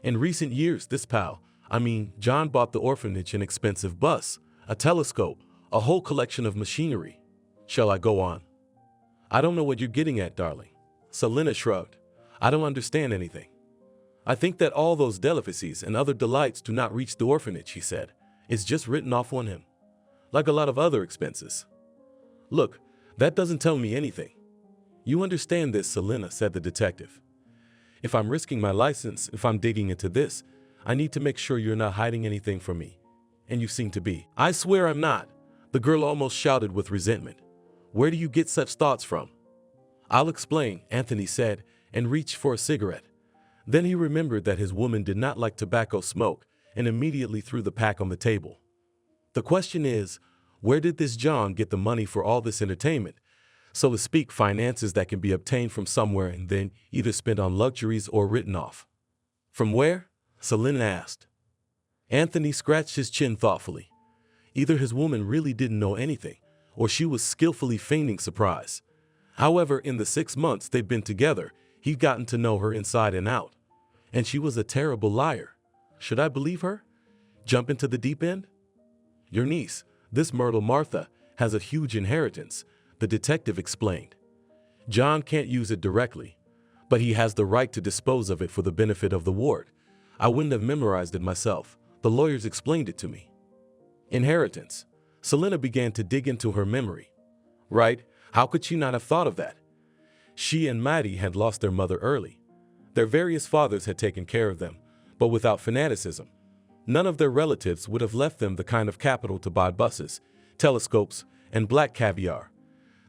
In recent years, John bought the orphanage an expensive bus, a telescope, a whole collection of machinery. Shall I go on?" "I don't know what you're getting at, darling." Selena shrugged. "I don't understand anything." "I think that all those delicacies and other delights do not reach the orphanage," he said. "It's just written off on him, like a lot of other expenses." "Look, that doesn't tell me anything." "You understand this, Selena," said the detective. "If I'm risking my license, if I'm digging into this, I need to make sure you're not hiding anything from me. And you seem to be." "I swear I'm not," the girl almost shouted with resentment. "Where do you get such thoughts from?" "I'll explain," Anthony said, and reached for a cigarette. Then he remembered that his woman did not like tobacco smoke and immediately threw the pack on the table. "The question is, where did this John get the money for all this entertainment? So to speak, finances that can be obtained from somewhere and then either spent on luxuries or written off." "From where?" Selena asked. Anthony scratched his chin thoughtfully. Either his woman really didn't know anything, or she was skillfully feigning surprise. However, in the 6 months they'd been together, he'd gotten to know her inside and out. And she was a terrible liar. Should I believe her? Jump into the deep end? "Your niece, this Myrtle Martha, has a huge inheritance," the detective explained. "John can't use it directly, but he has the right to dispose of it for the benefit of the ward. I wouldn't have memorized it myself. The lawyers explained it to me." Inheritance. Selena began to dig into her memory. Right, how could she not have thought of that? She and Maddie had lost their mother early. Their various fathers had taken care of them, but without fanaticism. None of their relatives would have left them the kind of capital to buy buses, telescopes, and black caviar.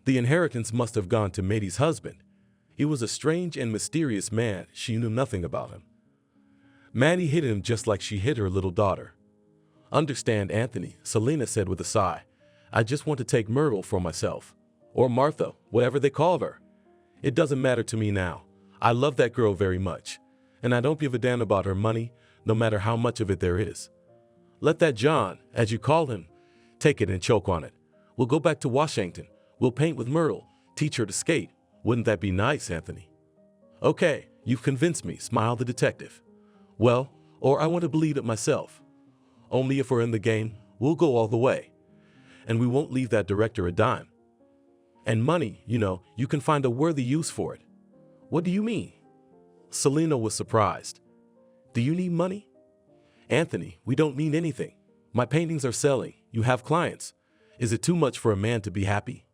The inheritance must have gone to Maddie's husband. He was a strange and mysterious man. She knew nothing about him. Maddie hid him just like she hid her little daughter. "Understand, Anthony," Selena said with a sigh. "I just want to take Myrtle for myself. Or Martha, whatever they call her. It doesn't matter to me now. I love that girl very much. And I don't give a damn about her money, no matter how much of it there is. Let that John, as you call him, take it and choke on it. We'll go back to Washington. We'll paint with Myrtle, teach her to skate. Wouldn't that be nice, Anthony?" "Okay, you've convinced me," smiled the detective. "Well, or I want to believe it myself. Only if we're in the game, we'll go all the way. And we won't leave that director a dime. And money, you can find a worthy use for it." "What do you mean?" Selena was surprised. "Do you need money?" "Anthony, we don't need anything. My paintings are selling. You have clients. Is it too much for a man to be happy?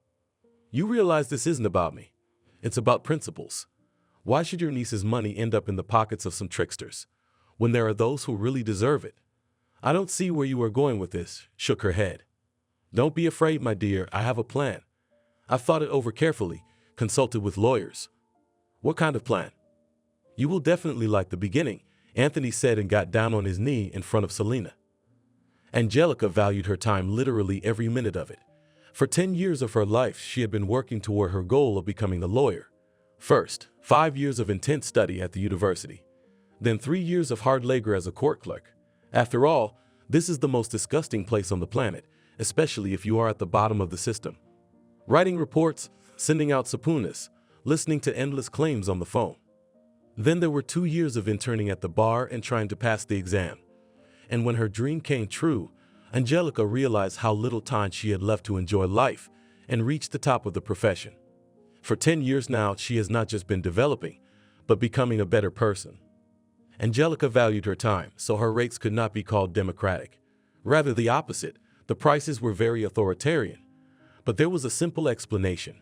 You realize this isn't about me. It's about principles. Why should your niece's money end up in the pockets of some tricksters, when there are those who really deserve it?" "I don't see where you are going with this," shook her head. "Don't be afraid, my dear. I have a plan. I've thought it over carefully. consulted with lawyers. What kind of plan? You will definitely like the beginning, Anthony said and got down on his knee in front of Selena. Angelica valued her time, literally every minute of it. For 10 years of her life, she had been working toward her goal of becoming a lawyer. First, 5 years of intense study at the university. Then 3 years of hard labor as a court clerk. After all, this is the most disgusting place on the planet, especially if you are at the bottom of the system. Writing reports, sending out subpoenas, listening to endless claims on the phone. Then there were 2 years of interning at the bar and trying to pass the exam. And when her dream came true, Angelica realized how little time she had left to enjoy life and reach the top of the profession. For 10 years now, she has not just been developing, but becoming a better person. Angelica valued her time, so her rates could not be called democratic. Rather the opposite, the prices were very authoritarian. But there was a simple explanation.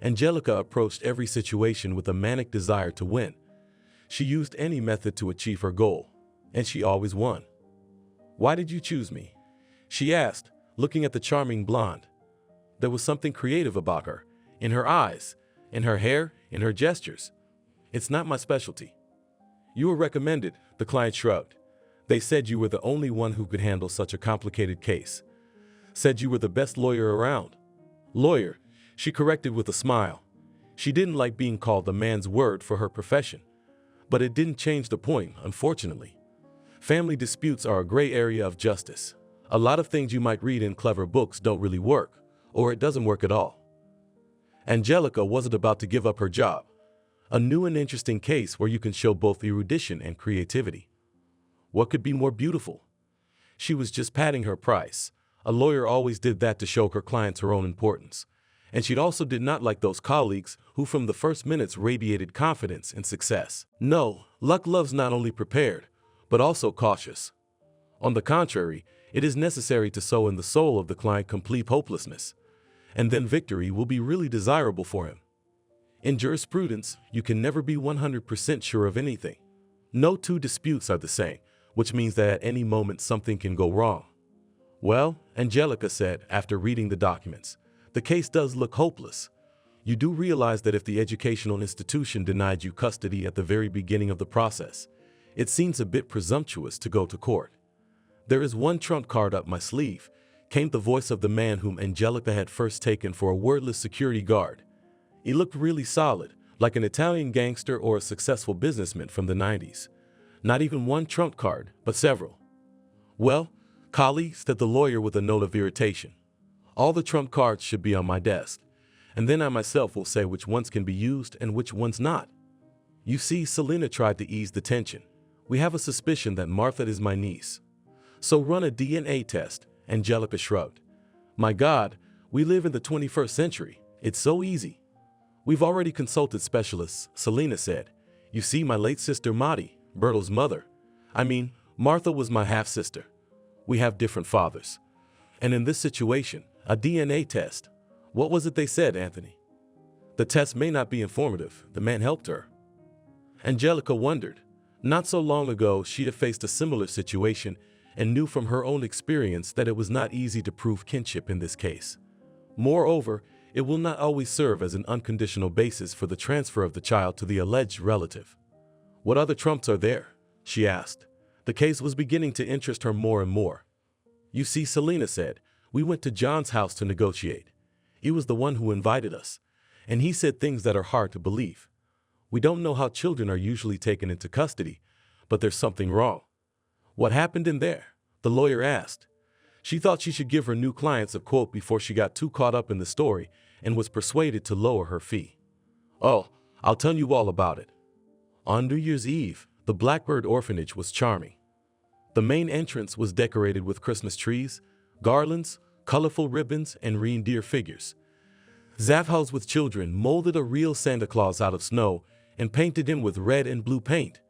Angelica approached every situation with a manic desire to win. She used any method to achieve her goal, and she always won. "Why did you choose me?" she asked, looking at the charming blonde. There was something creative about her, in her eyes, in her hair, in her gestures. "It's not my specialty." "You were recommended," the client shrugged. "They said you were the only one who could handle such a complicated case. Said you were the best lawyer around." "Lawyer," she corrected with a smile. She didn't like being called the man's word for her profession. But it didn't change the point, unfortunately. Family disputes are a gray area of justice. A lot of things you might read in clever books don't really work, or it doesn't work at all. Angelica wasn't about to give up her job. A new and interesting case where you can show both erudition and creativity. What could be more beautiful? She was just padding her price. A lawyer always did that to show her clients her own importance. And she also did not like those colleagues who from the first minutes radiated confidence and success. No, luck loves not only prepared, but also cautious. On the contrary, it is necessary to sow in the soul of the client complete hopelessness, and then victory will be really desirable for him. In jurisprudence, you can never be 100% sure of anything. No two disputes are the same, which means that at any moment something can go wrong. "Well," Angelica said after reading the documents, "the case does look hopeless. You do realize that if the educational institution denied you custody at the very beginning of the process, it seems a bit presumptuous to go to court." "There is one trump card up my sleeve," came the voice of the man whom Angelica had first taken for a wordless security guard. He looked really solid, like an Italian gangster or a successful businessman from the 90s. Not even one trump card, but several. "Well, colleague," said the lawyer with a note of irritation, "all the trump cards should be on my desk, and then I myself will say which ones can be used and which ones not. You see," Selena tried to ease the tension, "we have a suspicion that Martha is my niece. So run a DNA test." Angelica shrugged. "My God, we live in the 21st century. It's so easy." "We've already consulted specialists," Selena said. "You see, my late sister Madi, Bertle's mother. Martha was my half-sister. We have different fathers. And in this situation, a DNA test. What was it they said, Anthony?" "The test may not be informative. The man helped her." Angelica wondered. Not so long ago, she'd have faced a similar situation and knew from her own experience that it was not easy to prove kinship in this case. Moreover, it will not always serve as an unconditional basis for the transfer of the child to the alleged relative. "What other trumps are there?" she asked. The case was beginning to interest her more and more. "You see," Selena said, "we went to John's house to negotiate. He was the one who invited us, and he said things that are hard to believe. We don't know how children are usually taken into custody, but there's something wrong." "What happened in there?" the lawyer asked. She thought she should give her new clients a quote before she got too caught up in the story and was persuaded to lower her fee. "Oh, I'll tell you all about it." On New Year's Eve, the Blackbird Orphanage was charming. The main entrance was decorated with Christmas trees, garlands, colorful ribbons, and reindeer figures. Zaffhouse with children molded a real Santa Claus out of snow and painted him with red and blue paint.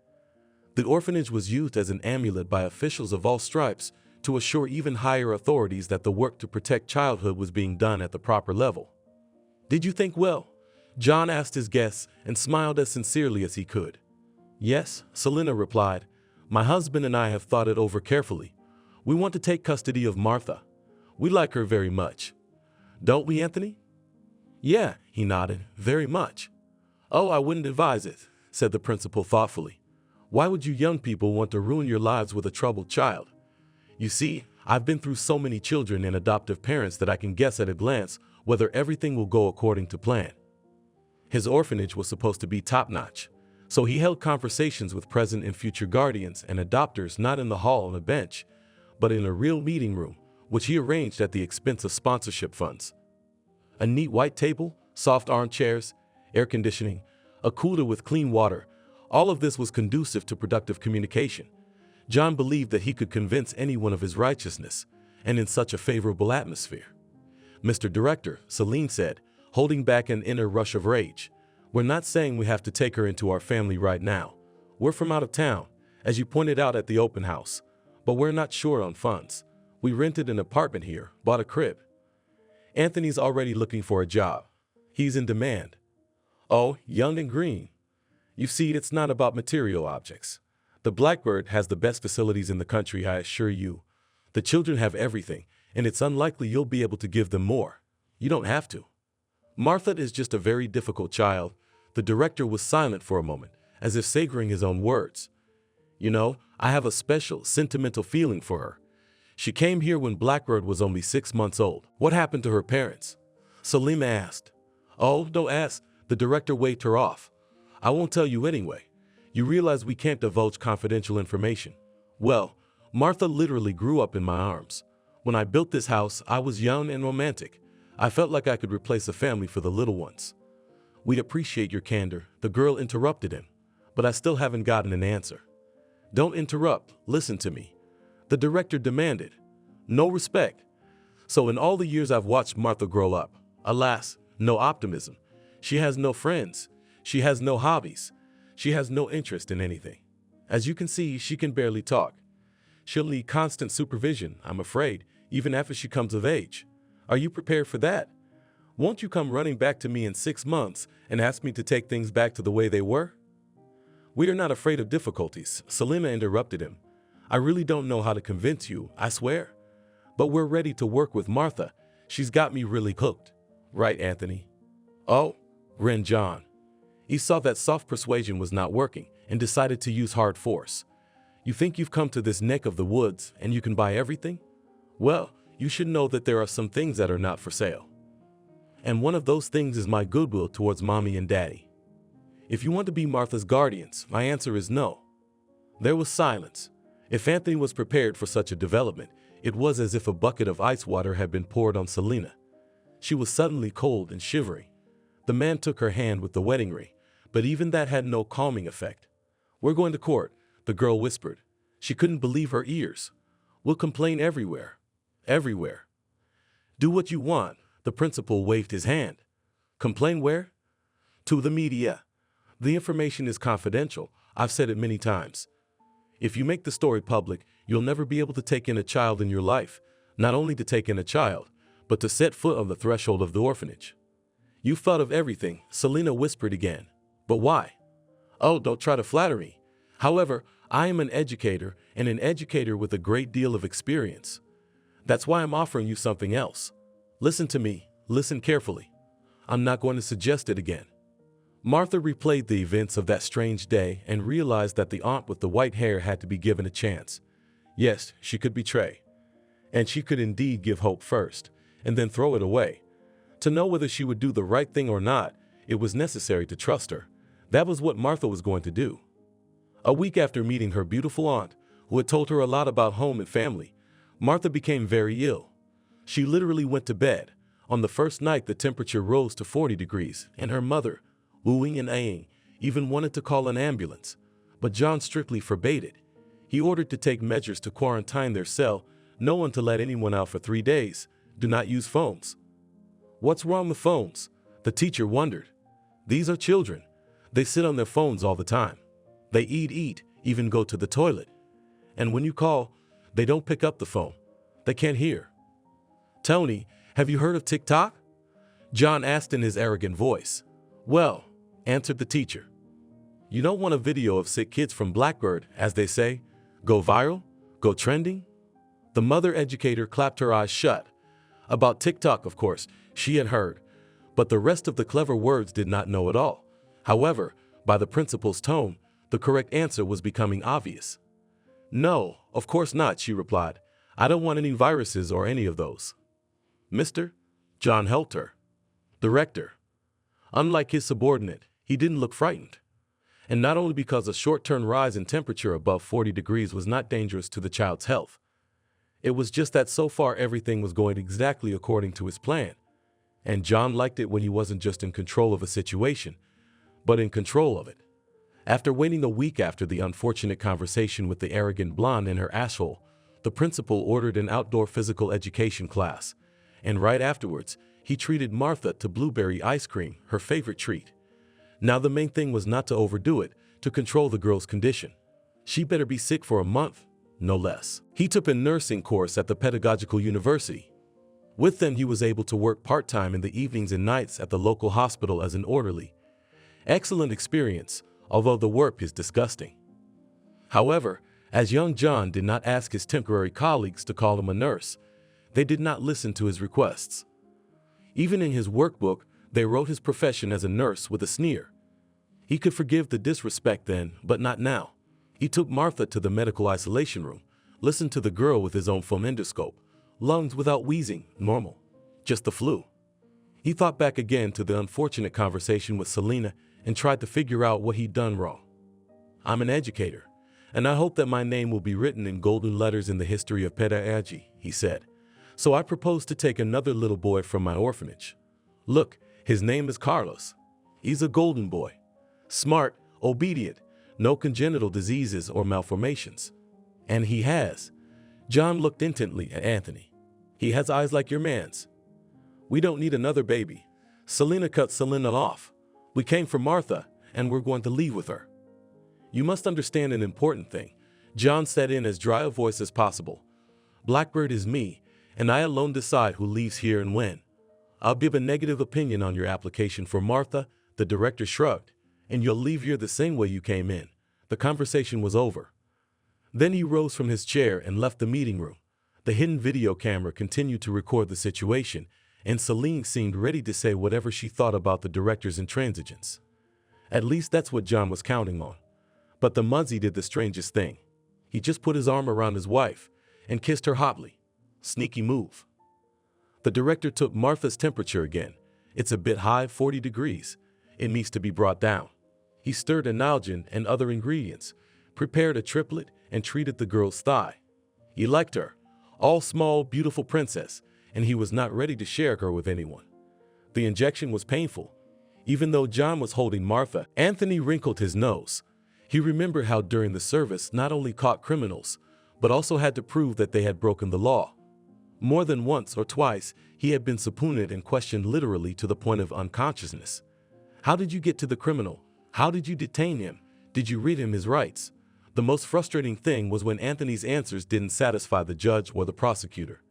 The orphanage was used as an amulet by officials of all stripes to assure even higher authorities that the work to protect childhood was being done at the proper level. "Did you think well?" John asked his guests and smiled as sincerely as he could. "Yes," Selena replied. "My husband and I have thought it over carefully. We want to take custody of Martha. We like her very much. Don't we, Anthony?" Yeah, he nodded, very much. Oh, I wouldn't advise it, said the principal thoughtfully. Why would you young people want to ruin your lives with a troubled child? You see, I've been through so many children and adoptive parents that I can guess at a glance whether everything will go according to plan. His orphanage was supposed to be top-notch, so he held conversations with present and future guardians and adopters not in the hall on a bench, but in a real meeting room, which he arranged at the expense of sponsorship funds. A neat white table, soft armchairs, air conditioning, a cooler with clean water, all of this was conducive to productive communication. John believed that he could convince anyone of his righteousness, and in such a favorable atmosphere. Mr. Director, Celine said, holding back an inner rush of rage, we're not saying we have to take her into our family right now. We're from out of town, as you pointed out at the open house, but we're not short on funds. We rented an apartment here, bought a crib. Anthony's already looking for a job. He's in demand. Oh, young and green. You see, it's not about material objects. The Blackbird has the best facilities in the country, I assure you. The children have everything, and it's unlikely you'll be able to give them more. You don't have to. Martha is just a very difficult child. The director was silent for a moment, as if savoring his own words. You know, I have a special, sentimental feeling for her. She came here when Blackbird was only 6 months old. What happened to her parents? Salima asked. Oh, don't ask. The director waved her off. I won't tell you anyway. You realize we can't divulge confidential information. Well, Martha literally grew up in my arms. When I built this house, I was young and romantic. I felt like I could replace a family for the little ones. We'd appreciate your candor, the girl interrupted him, but I still haven't gotten an answer. Don't interrupt, listen to me. The director demanded. No respect. So in all the years I've watched Martha grow up, alas, no optimism. She has no friends. She has no hobbies. She has no interest in anything. As you can see, she can barely talk. She'll need constant supervision, I'm afraid, even after she comes of age. Are you prepared for that? Won't you come running back to me in 6 months and ask me to take things back to the way they were? We are not afraid of difficulties, Selena interrupted him. I really don't know how to convince you, I swear. But we're ready to work with Martha. She's got me really hooked. Right, Anthony? Oh, grinned John. He saw that soft persuasion was not working and decided to use hard force. You think you've come to this neck of the woods and you can buy everything? Well, you should know that there are some things that are not for sale. And one of those things is my goodwill towards Mommy and Daddy. If you want to be Martha's guardians, my answer is no. There was silence. If Anthony was prepared for such a development, it was as if a bucket of ice water had been poured on Selena. She was suddenly cold and shivering. The man took her hand with the wedding ring, but even that had no calming effect. We're going to court, the girl whispered. She couldn't believe her ears. We'll complain everywhere. Everywhere. Do what you want, the principal waved his hand. Complain where? To the media. The information is confidential. I've said it many times. If you make the story public, you'll never be able to take in a child in your life. Not only to take in a child, but to set foot on the threshold of the orphanage. You've thought of everything, Selena whispered again. But why? Oh, don't try to flatter me. However, I am an educator, and an educator with a great deal of experience. That's why I'm offering you something else. Listen to me, listen carefully. I'm not going to suggest it again. Martha replayed the events of that strange day and realized that the aunt with the white hair had to be given a chance. Yes, she could betray. And she could indeed give hope first, and then throw it away. To know whether she would do the right thing or not, it was necessary to trust her. That was what Martha was going to do. A week after meeting her beautiful aunt, who had told her a lot about home and family, Martha became very ill. She literally went to bed. On the first night, the temperature rose to 40 degrees, and her mother, wooing and aying, even wanted to call an ambulance. But John strictly forbade it. He ordered to take measures to quarantine their cell, no one to let anyone out for 3 days. Do not use phones. What's wrong with phones? The teacher wondered. These are children. They sit on their phones all the time. They eat, even go to the toilet. And when you call, they don't pick up the phone. They can't hear. Tony, have you heard of TikTok? John asked in his arrogant voice. Well, answered the teacher. You don't want a video of sick kids from Blackbird, as they say, go viral, go trending? The mother educator clapped her eyes shut. About TikTok, of course, she had heard. but the rest of the clever words did not know at all. However, by the principal's tone, the correct answer was becoming obvious. "No, of course not," she replied. "I don't want any viruses or any of those." "Mr. John helped her. The rector." Unlike his subordinate, he didn't look frightened. And not only because a short-term rise in temperature above 40 degrees was not dangerous to the child's health. It was just that so far everything was going exactly according to his plan. And John liked it when he wasn't just in control of a situation, but in control of it. After waiting a week after the unfortunate conversation with the arrogant blonde in her asshole, the principal ordered an outdoor physical education class, and right afterwards, he treated Martha to blueberry ice cream, her favorite treat. Now the main thing was not to overdo it, to control the girl's condition. She better be sick for a month, no less. He took a nursing course at the pedagogical university. With them, he was able to work part-time in the evenings and nights at the local hospital as an orderly. Excellent experience, although the work is disgusting. However, as young John did not ask his temporary colleagues to call him a nurse, they did not listen to his requests. Even in his workbook, they wrote his profession as a nurse with a sneer. He could forgive the disrespect then, but not now. He took Martha to the medical isolation room, listened to the girl with his own foam endoscope, lungs without wheezing, normal, just the flu. He thought back again to the unfortunate conversation with Selena and tried to figure out what he'd done wrong. "I'm an educator, and I hope that my name will be written in golden letters in the history of pedagogy," he said. "So I propose to take another little boy from my orphanage. Look, his name is Carlos. He's a golden boy. Smart, obedient, no congenital diseases or malformations. And he has." John looked intently at Anthony. "He has eyes like your man's. We don't need another baby." Selena cut Selena off. "We came for Martha, and we're going to leave with her." "You must understand an important thing," John said in as dry a voice as possible. "Blackbird is me, and I alone decide who leaves here and when. I'll give a negative opinion on your application for Martha," the director shrugged, "and you'll leave here the same way you came in." The conversation was over. Then he rose from his chair and left the meeting room. The hidden video camera continued to record the situation, and Celine seemed ready to say whatever she thought about the director's intransigence. At least that's what John was counting on. But the Muzzy did the strangest thing. He just put his arm around his wife and kissed her hotly. Sneaky move. The director took Martha's temperature again. "It's a bit high, 40 degrees. It needs to be brought down." He stirred Analgin and other ingredients, prepared a triplet, and treated the girl's thigh. He liked her, all small, beautiful princess, and he was not ready to share her with anyone. The injection was painful. Even though John was holding Martha, Anthony wrinkled his nose. He remembered how during the service not only caught criminals, but also had to prove that they had broken the law. More than once or twice, he had been subpoenaed and questioned literally to the point of unconsciousness. How did you get to the criminal? How did you detain him? Did you read him his rights? The most frustrating thing was when Anthony's answers didn't satisfy the judge or the prosecutor.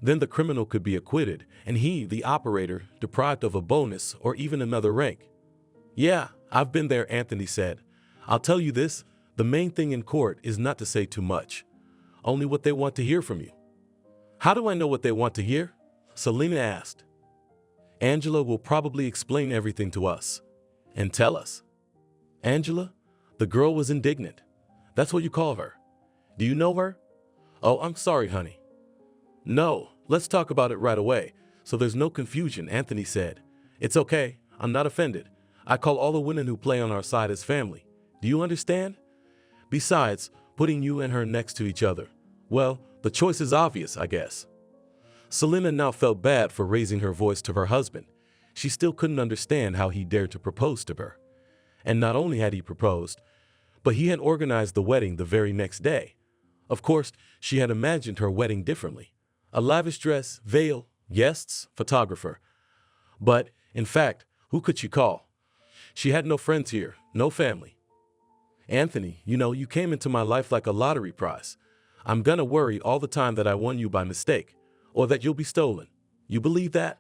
Then the criminal could be acquitted, and he, the operator, deprived of a bonus or even another rank. "Yeah, I've been there," Anthony said. "I'll tell you this, the main thing in court is not to say too much. Only what they want to hear from you." "How do I know what they want to hear?" Selena asked. "Angela will probably explain everything to us. And tell us." "Angela?" The girl was indignant. "That's what you call her. Do you know her?" "Oh, I'm sorry, honey." "No, let's talk about it right away, so there's no confusion," Anthony said. "It's okay, I'm not offended. I call all the women who play on our side as family. Do you understand? Besides, putting you and her next to each other, well, the choice is obvious, I guess." Selena now felt bad for raising her voice to her husband. She still couldn't understand how he dared to propose to her. And not only had he proposed, but he had organized the wedding the very next day. Of course, she had imagined her wedding differently. A lavish dress, veil, guests, photographer. But, in fact, who could she call? She had no friends here, no family. "Anthony, you came into my life like a lottery prize. I'm gonna worry all the time that I won you by mistake, or that you'll be stolen. You believe that?"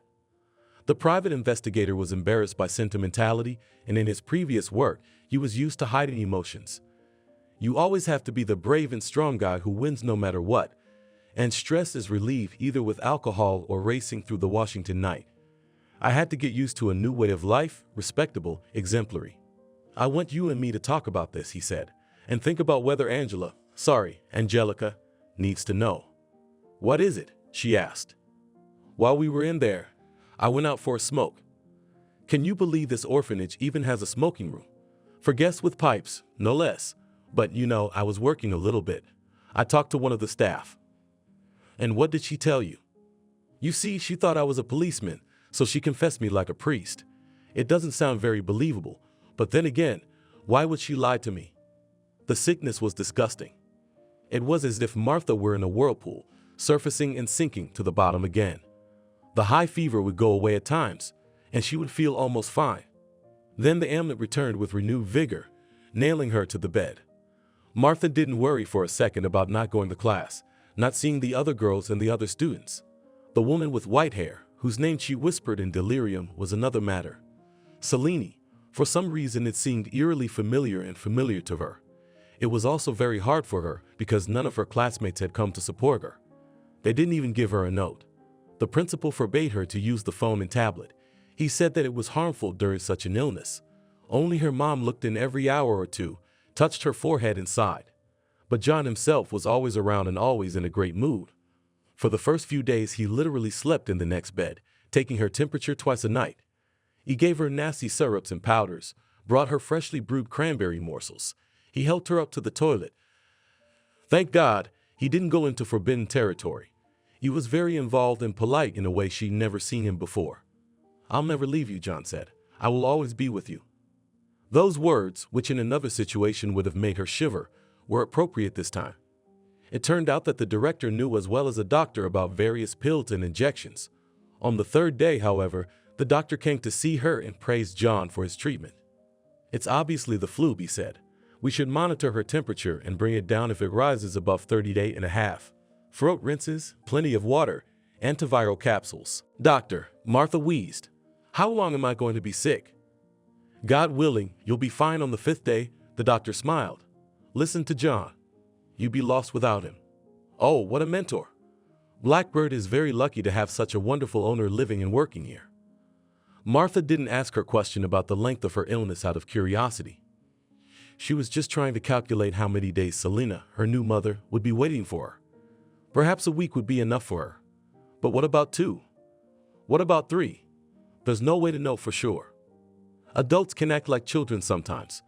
The private investigator was embarrassed by sentimentality, and in his previous work, he was used to hiding emotions. You always have to be the brave and strong guy who wins no matter what, and stress is relieved either with alcohol or racing through the Washington night. I had to get used to a new way of life, respectable, exemplary. I want you and me to talk about this, he said, and think about whether Angelica, needs to know. What is it? She asked. While we were in there, I went out for a smoke. Can you believe this orphanage even has a smoking room? For guests with pipes, no less. But I was working a little bit. I talked to one of the staff. And what did she tell you? You see, she thought I was a policeman, so she confessed me like a priest. It doesn't sound very believable, but then again, why would she lie to me? The sickness was disgusting. It was as if Martha were in a whirlpool, surfacing and sinking to the bottom again. The high fever would go away at times, and she would feel almost fine. Then the ailment returned with renewed vigor, nailing her to the bed. Martha didn't worry for a second about not going to class, not seeing the other girls and the other students. The woman with white hair, whose name she whispered in delirium, was another matter. Selene. For some reason it seemed eerily familiar to her. It was also very hard for her because none of her classmates had come to support her. They didn't even give her a note. The principal forbade her to use the phone and tablet. He said that it was harmful during such an illness. Only her mom looked in every hour or two, touched her forehead and sighed. But John himself was always around and always in a great mood. For the first few days he literally slept in the next bed, taking her temperature twice a night. He gave her nasty syrups and powders, brought her freshly brewed cranberry morsels. He helped her up to the toilet. Thank God, he didn't go into forbidden territory. He was very involved and polite in a way she'd never seen him before. I'll never leave you, John said. I will always be with you. Those words, which in another situation would have made her shiver, were appropriate this time. It turned out that the director knew as well as a doctor about various pills and injections. On the third day, however, the doctor came to see her and praised John for his treatment. It's obviously the flu, he said. We should monitor her temperature and bring it down if it rises above 38.5. Throat rinses, plenty of water, antiviral capsules. Doctor, Martha wheezed. How long am I going to be sick? God willing, you'll be fine on the 5th day, the doctor smiled. Listen to John. You'd be lost without him. Oh, what a mentor. Blackbird is very lucky to have such a wonderful owner living and working here. Martha didn't ask her question about the length of her illness out of curiosity. She was just trying to calculate how many days Selena, her new mother, would be waiting for her. Perhaps a week would be enough for her. But what about 2? What about 3? There's no way to know for sure. Adults can act like children sometimes.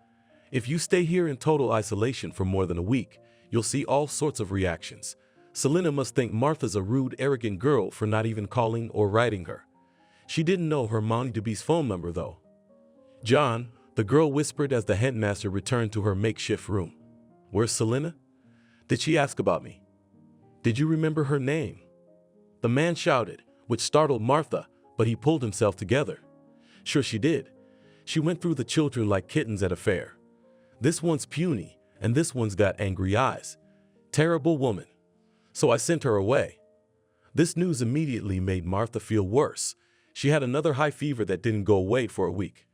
If you stay here in total isolation for more than a week, you'll see all sorts of reactions. Selena must think Martha's a rude, arrogant girl for not even calling or writing her. She didn't know her mom-to-be's phone number, though. John, the girl whispered as the headmaster returned to her makeshift room. Where's Selena? Did she ask about me? Did you remember her name? The man shouted, which startled Martha, but he pulled himself together. Sure she did. She went through the children like kittens at a fair. This one's puny, and this one's got angry eyes. Terrible woman. So I sent her away. This news immediately made Martha feel worse. She had another high fever that didn't go away for a week.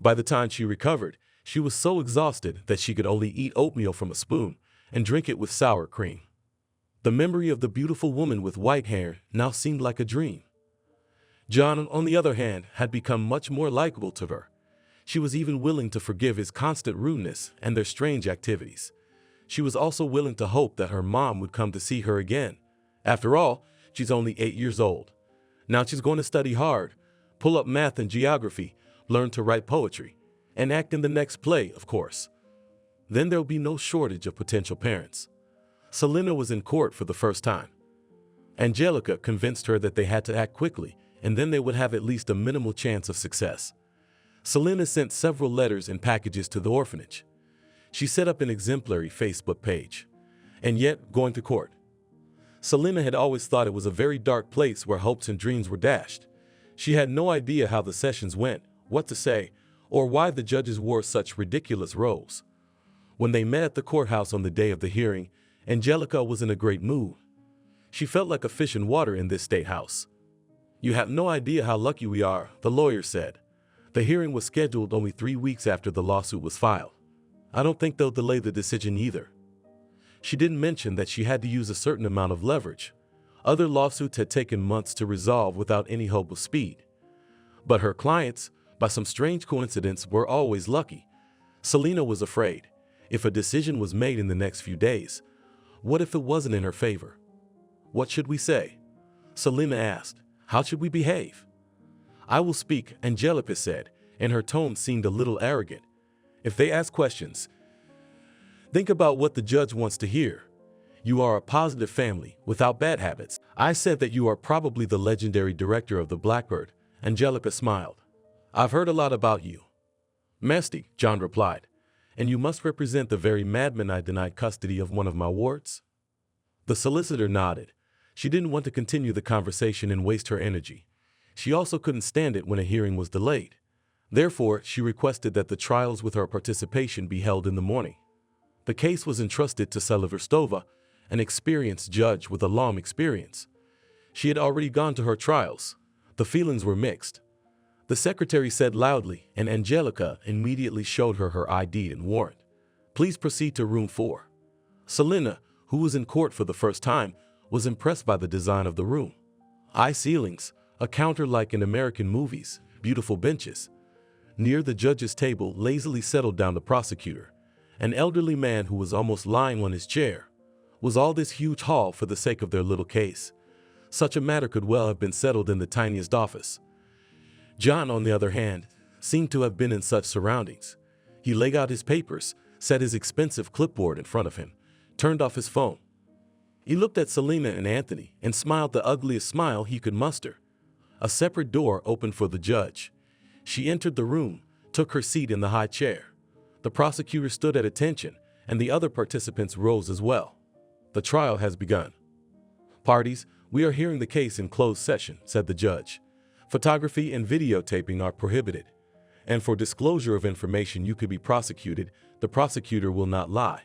By the time she recovered, she was so exhausted that she could only eat oatmeal from a spoon and drink it with sour cream. The memory of the beautiful woman with white hair now seemed like a dream. John, on the other hand, had become much more likable to her. She was even willing to forgive his constant rudeness and their strange activities. She was also willing to hope that her mom would come to see her again. After all, she's only 8 years old. Now she's going to study hard, pull up math and geography, learn to write poetry, and act in the next play, of course. Then there'll be no shortage of potential parents. Selena was in court for the first time. Angelica convinced her that they had to act quickly, and then they would have at least a minimal chance of success. Selena sent several letters and packages to the orphanage. She set up an exemplary Facebook page. And yet, going to court. Selena had always thought it was a very dark place where hopes and dreams were dashed. She had no idea how the sessions went, what to say, or why the judges wore such ridiculous robes. When they met at the courthouse on the day of the hearing, Angelica was in a great mood. She felt like a fish in water in this state house. You have no idea how lucky we are, the lawyer said. The hearing was scheduled only 3 weeks after the lawsuit was filed. I don't think they'll delay the decision either. She didn't mention that she had to use a certain amount of leverage. Other lawsuits had taken months to resolve without any hope of speed. But her clients, by some strange coincidence, were always lucky. Selena was afraid. If a decision was made in the next few days, what if it wasn't in her favor? What should we say? Selena asked. How should we behave? I will speak, Angelica said, and her tone seemed a little arrogant. If they ask questions, think about what the judge wants to hear. You are a positive family, without bad habits. I said that you are probably the legendary director of the Blackbird. Angelica smiled. I've heard a lot about you. Mesty, John replied. And you must represent the very madman I denied custody of one of my wards? The solicitor nodded. She didn't want to continue the conversation and waste her energy. She also couldn't stand it when a hearing was delayed. Therefore, she requested that the trials with her participation be held in the morning. The case was entrusted to Seliverstova, an experienced judge with a long experience. She had already gone to her trials. The feelings were mixed. The secretary said loudly, and Angelica immediately showed her her ID and warrant. Please proceed to room 4. Selena, who was in court for the first time, was impressed by the design of the room. High ceilings, a counter like in American movies, beautiful benches. Near the judge's table lazily settled down the prosecutor, an elderly man who was almost lying on his chair. Was all this huge hall for the sake of their little case? Such a matter could well have been settled in the tiniest office. John, on the other hand, seemed to have been in such surroundings. He laid out his papers, set his expensive clipboard in front of him, turned off his phone. He looked at Selena and Anthony and smiled the ugliest smile he could muster. A separate door opened for the judge. She entered the room, took her seat in the high chair. The prosecutor stood at attention, and the other participants rose as well. The trial has begun. Parties, we are hearing the case in closed session, said the judge. Photography and videotaping are prohibited. And for disclosure of information you could be prosecuted, the prosecutor will not lie.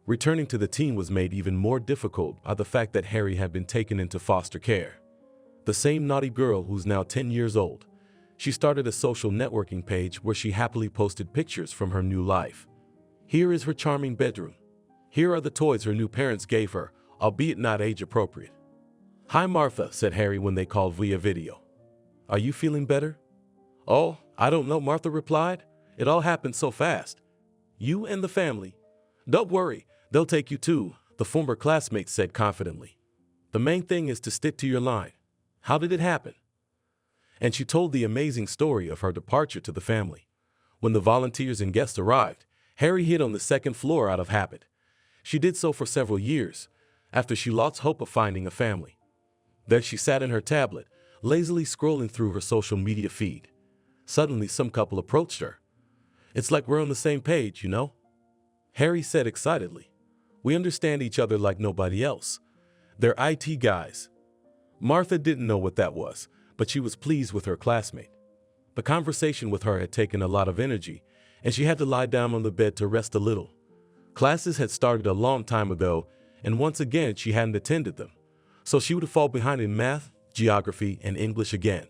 Returning to the team was made even more difficult by the fact that Harry had been taken into foster care. The same naughty girl who's now 10 years old. She started a social networking page where she happily posted pictures from her new life. Here is her charming bedroom. Here are the toys her new parents gave her, albeit not age appropriate. Hi Martha, said Harry when they called via video. Are you feeling better? Oh, I don't know, Martha replied. It all happened so fast. You and the family. Don't worry, they'll take you too, the former classmate said confidently. The main thing is to stick to your line. How did it happen? And she told the amazing story of her departure to the family. When the volunteers and guests arrived, Harry hid on the second floor out of habit. She did so for several years, after she lost hope of finding a family. There she sat in her tablet, lazily scrolling through her social media feed. Suddenly, some couple approached her. It's like we're on the same page, you know? Harry said excitedly. We understand each other like nobody else. They're IT guys. Martha didn't know what that was, but she was pleased with her classmate. The conversation with her had taken a lot of energy, and she had to lie down on the bed to rest a little. Classes had started a long time ago, and once again she hadn't attended them, so she would fall behind in math, geography, and English again.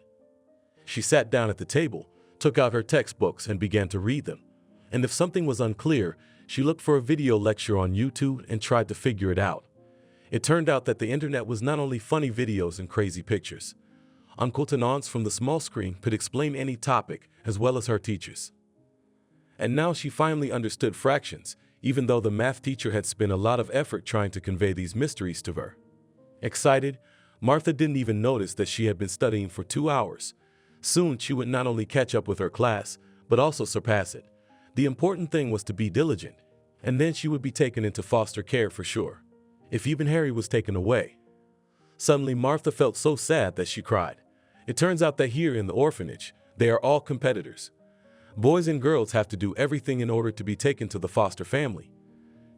She sat down at the table, took out her textbooks, and began to read them. And if something was unclear, she looked for a video lecture on YouTube and tried to figure it out. It turned out that the internet was not only funny videos and crazy pictures. Incontinence from the small screen could explain any topic, as well as her teachers. And now she finally understood fractions, even though the math teacher had spent a lot of effort trying to convey these mysteries to her. Excited, Martha didn't even notice that she had been studying for 2 hours. Soon she would not only catch up with her class, but also surpass it. The important thing was to be diligent, and then she would be taken into foster care for sure, if even Harry was taken away. Suddenly Martha felt so sad that she cried. It turns out that here in the orphanage, they are all competitors. Boys and girls have to do everything in order to be taken to the foster family.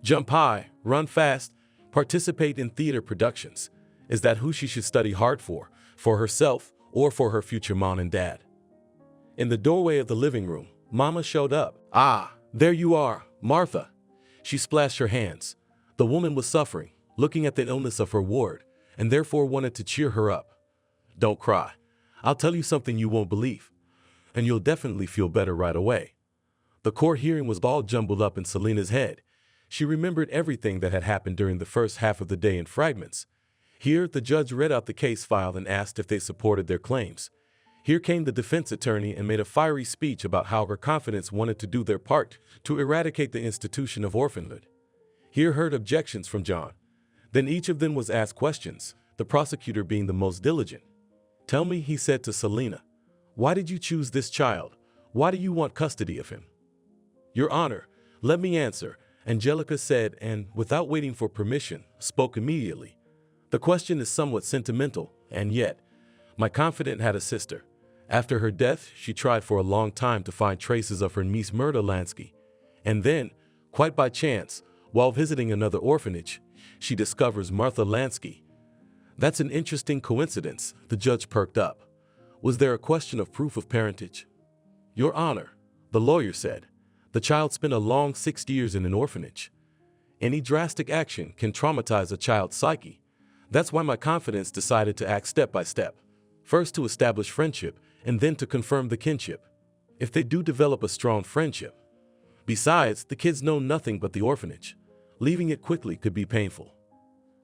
Jump high, run fast, participate in theater productions. Is that who she should study hard for herself, or for her future mom and dad? In the doorway of the living room, Mama showed up. Ah, there you are, Martha. She splashed her hands. The woman was suffering, looking at the illness of her ward, and therefore wanted to cheer her up. Don't cry. I'll tell you something you won't believe, and you'll definitely feel better right away. The court hearing was all jumbled up in Selena's head. She remembered everything that had happened during the first half of the day in fragments. Here, the judge read out the case file and asked if they supported their claims. Here came the defense attorney and made a fiery speech about how her confidants wanted to do their part to eradicate the institution of orphanhood. Here heard objections from John. Then each of them was asked questions, the prosecutor being the most diligent. "Tell me," he said to Selena, "why did you choose this child? Why do you want custody of him?" "Your Honor, let me answer," Angelica said, and, without waiting for permission, spoke immediately. "The question is somewhat sentimental, and yet, my confidant had a sister. After her death, she tried for a long time to find traces of her niece Myrta Lansky, and then, quite by chance, while visiting another orphanage, she discovers Martha Lansky. That's an interesting coincidence," the judge perked up. "Was there a question of proof of parentage?" "Your Honor," the lawyer said, "the child spent a long 6 years in an orphanage. Any drastic action can traumatize a child's psyche. That's why my confidants decided to act step by step, first to establish friendship and then to confirm the kinship. If they do develop a strong friendship. Besides, the kids know nothing but the orphanage. Leaving it quickly could be painful."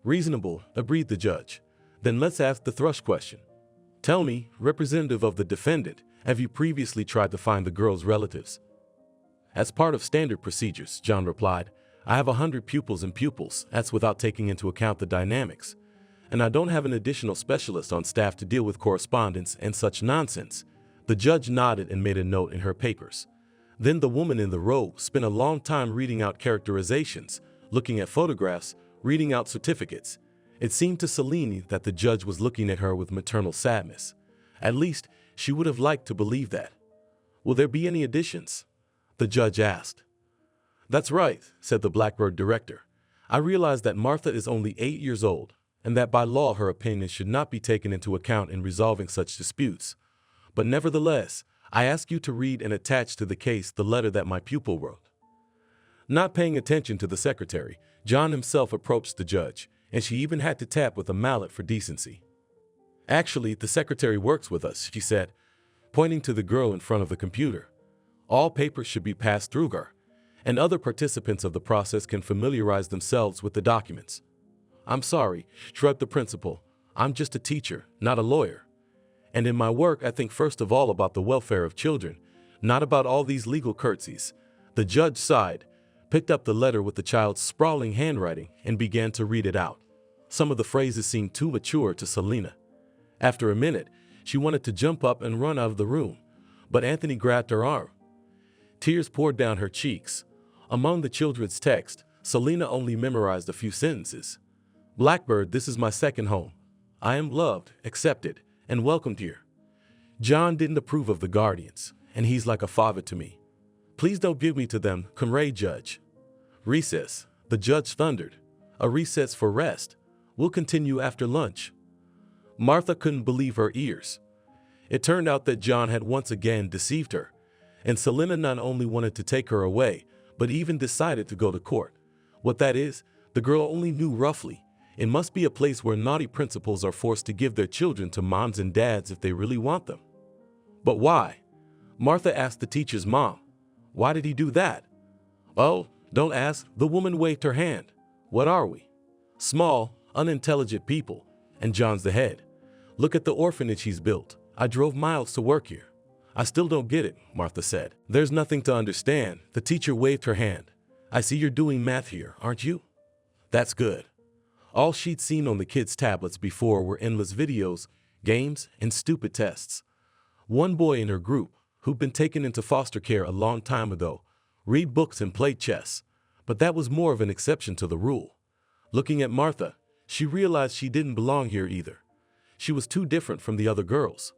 "Reasonable," agreed the judge. "Then let's ask the thrush question. Tell me, representative of the defendant, have you previously tried to find the girl's relatives?" "As part of standard procedures," John replied. "I have 100 pupils and pupils, that's without taking into account the dynamics. And I don't have an additional specialist on staff to deal with correspondence and such nonsense." The judge nodded and made a note in her papers. Then the woman in the row spent a long time reading out characterizations, looking at photographs, reading out certificates. It seemed to Selene that the judge was looking at her with maternal sadness. At least, she would have liked to believe that. "Will there be any additions?" the judge asked. "That's right," said the Blackbird director. "I realize that Martha is only 8 years old, and that by law her opinion should not be taken into account in resolving such disputes. But nevertheless, I ask you to read and attach to the case the letter that my pupil wrote." Not paying attention to the secretary, John himself approached the judge, and she even had to tap with a mallet for decency. "Actually, the secretary works with us," she said, pointing to the girl in front of the computer. "All papers should be passed through her, and other participants of the process can familiarize themselves with the documents." "I'm sorry," shrugged the principal. "I'm just a teacher, not a lawyer. And in my work I think first of all about the welfare of children, not about all these legal curtsies." The judge sighed, picked up the letter with the child's sprawling handwriting, and began to read it out. Some of the phrases seemed too mature to Selena. After a minute, she wanted to jump up and run out of the room, but Anthony grabbed her arm. Tears poured down her cheeks. Among the children's text, Selena only memorized a few sentences. "Blackbird, this is my second home. I am loved, accepted, and welcomed here. John didn't approve of the guardians, and he's like a father to me. Please don't give me to them, comrade judge." "Recess," the judge thundered. "A recess for rest. We'll continue after lunch." Martha couldn't believe her ears. It turned out that John had once again deceived her, and Selena not only wanted to take her away, but even decided to go to court. What that is, the girl only knew roughly. It must be a place where naughty principals are forced to give their children to moms and dads if they really want them. But why? Martha asked the teacher's mom. "Why did he do that?" "Oh, don't ask," the woman waved her hand. "What are we? Small, unintelligent people, and John's the head. Look at the orphanage he's built. I drove miles to work here." "I still don't get it," Martha said. "There's nothing to understand." The teacher waved her hand. "I see you're doing math here, aren't you? That's good." All she'd seen on the kids' tablets before were endless videos, games, and stupid tests. One boy in her group, who'd been taken into foster care a long time ago, read books and played chess, but that was more of an exception to the rule. Looking at Martha, she realized she didn't belong here either. She was too different from the other girls.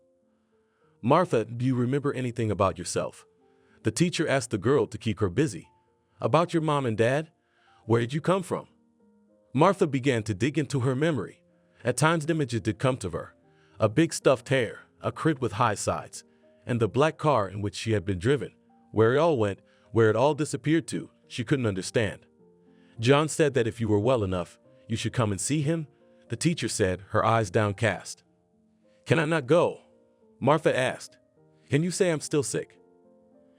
"Martha, do you remember anything about yourself?" The teacher asked the girl to keep her busy. "About your mom and dad? Where did you come from?" Martha began to dig into her memory. At times images did come to her. A big stuffed hare, a crib with high sides, and the black car in which she had been driven. Where it all went, where it all disappeared to, she couldn't understand. "John said that if you were well enough, you should come and see him," the teacher said, her eyes downcast. "Can I not go?" Martha asked. "Can you say I'm still sick?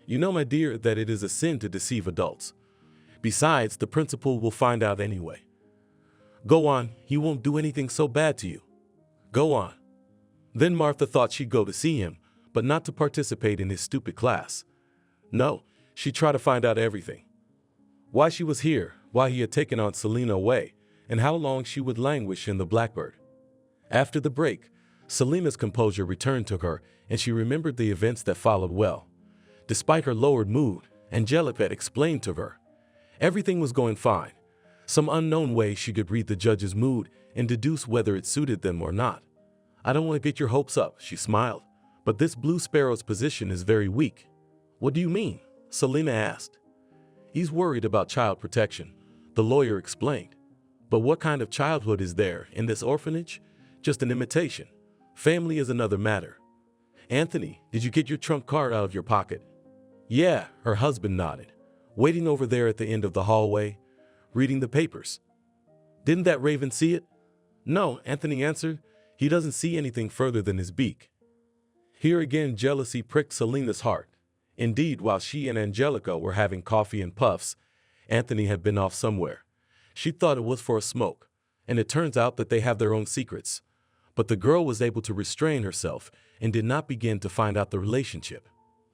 You know, my dear, that it is a sin to deceive adults. Besides, the principal will find out anyway." "Go on, he won't do anything so bad to you. Go on." Then Martha thought she'd go to see him, but not to participate in his stupid class. No, she'd try to find out everything. Why she was here, why he had taken Aunt Selina away, and how long she would languish in the Blackbird. After the break, Selina's composure returned to her, and she remembered the events that followed well. Despite her lowered mood, Angelica had explained to her. Everything was going fine. Some unknown way she could read the judge's mood and deduce whether it suited them or not. I don't want to get your hopes up, she smiled, but this Blue Sparrow's position is very weak. What do you mean? Selina asked. He's worried about child protection, the lawyer explained. But what kind of childhood is there in this orphanage? Just an imitation. Family is another matter. Anthony, did you get your trump card out of your pocket? Yeah, her husband nodded, waiting over there at the end of the hallway, reading the papers. Didn't that Raven see it? No, Anthony answered. He doesn't see anything further than his beak. Here again jealousy pricked Selina's heart. Indeed, while she and Angelica were having coffee and puffs, Anthony had been off somewhere. She thought it was for a smoke, and it turns out that they have their own secrets. But the girl was able to restrain herself and did not begin to find out the relationship.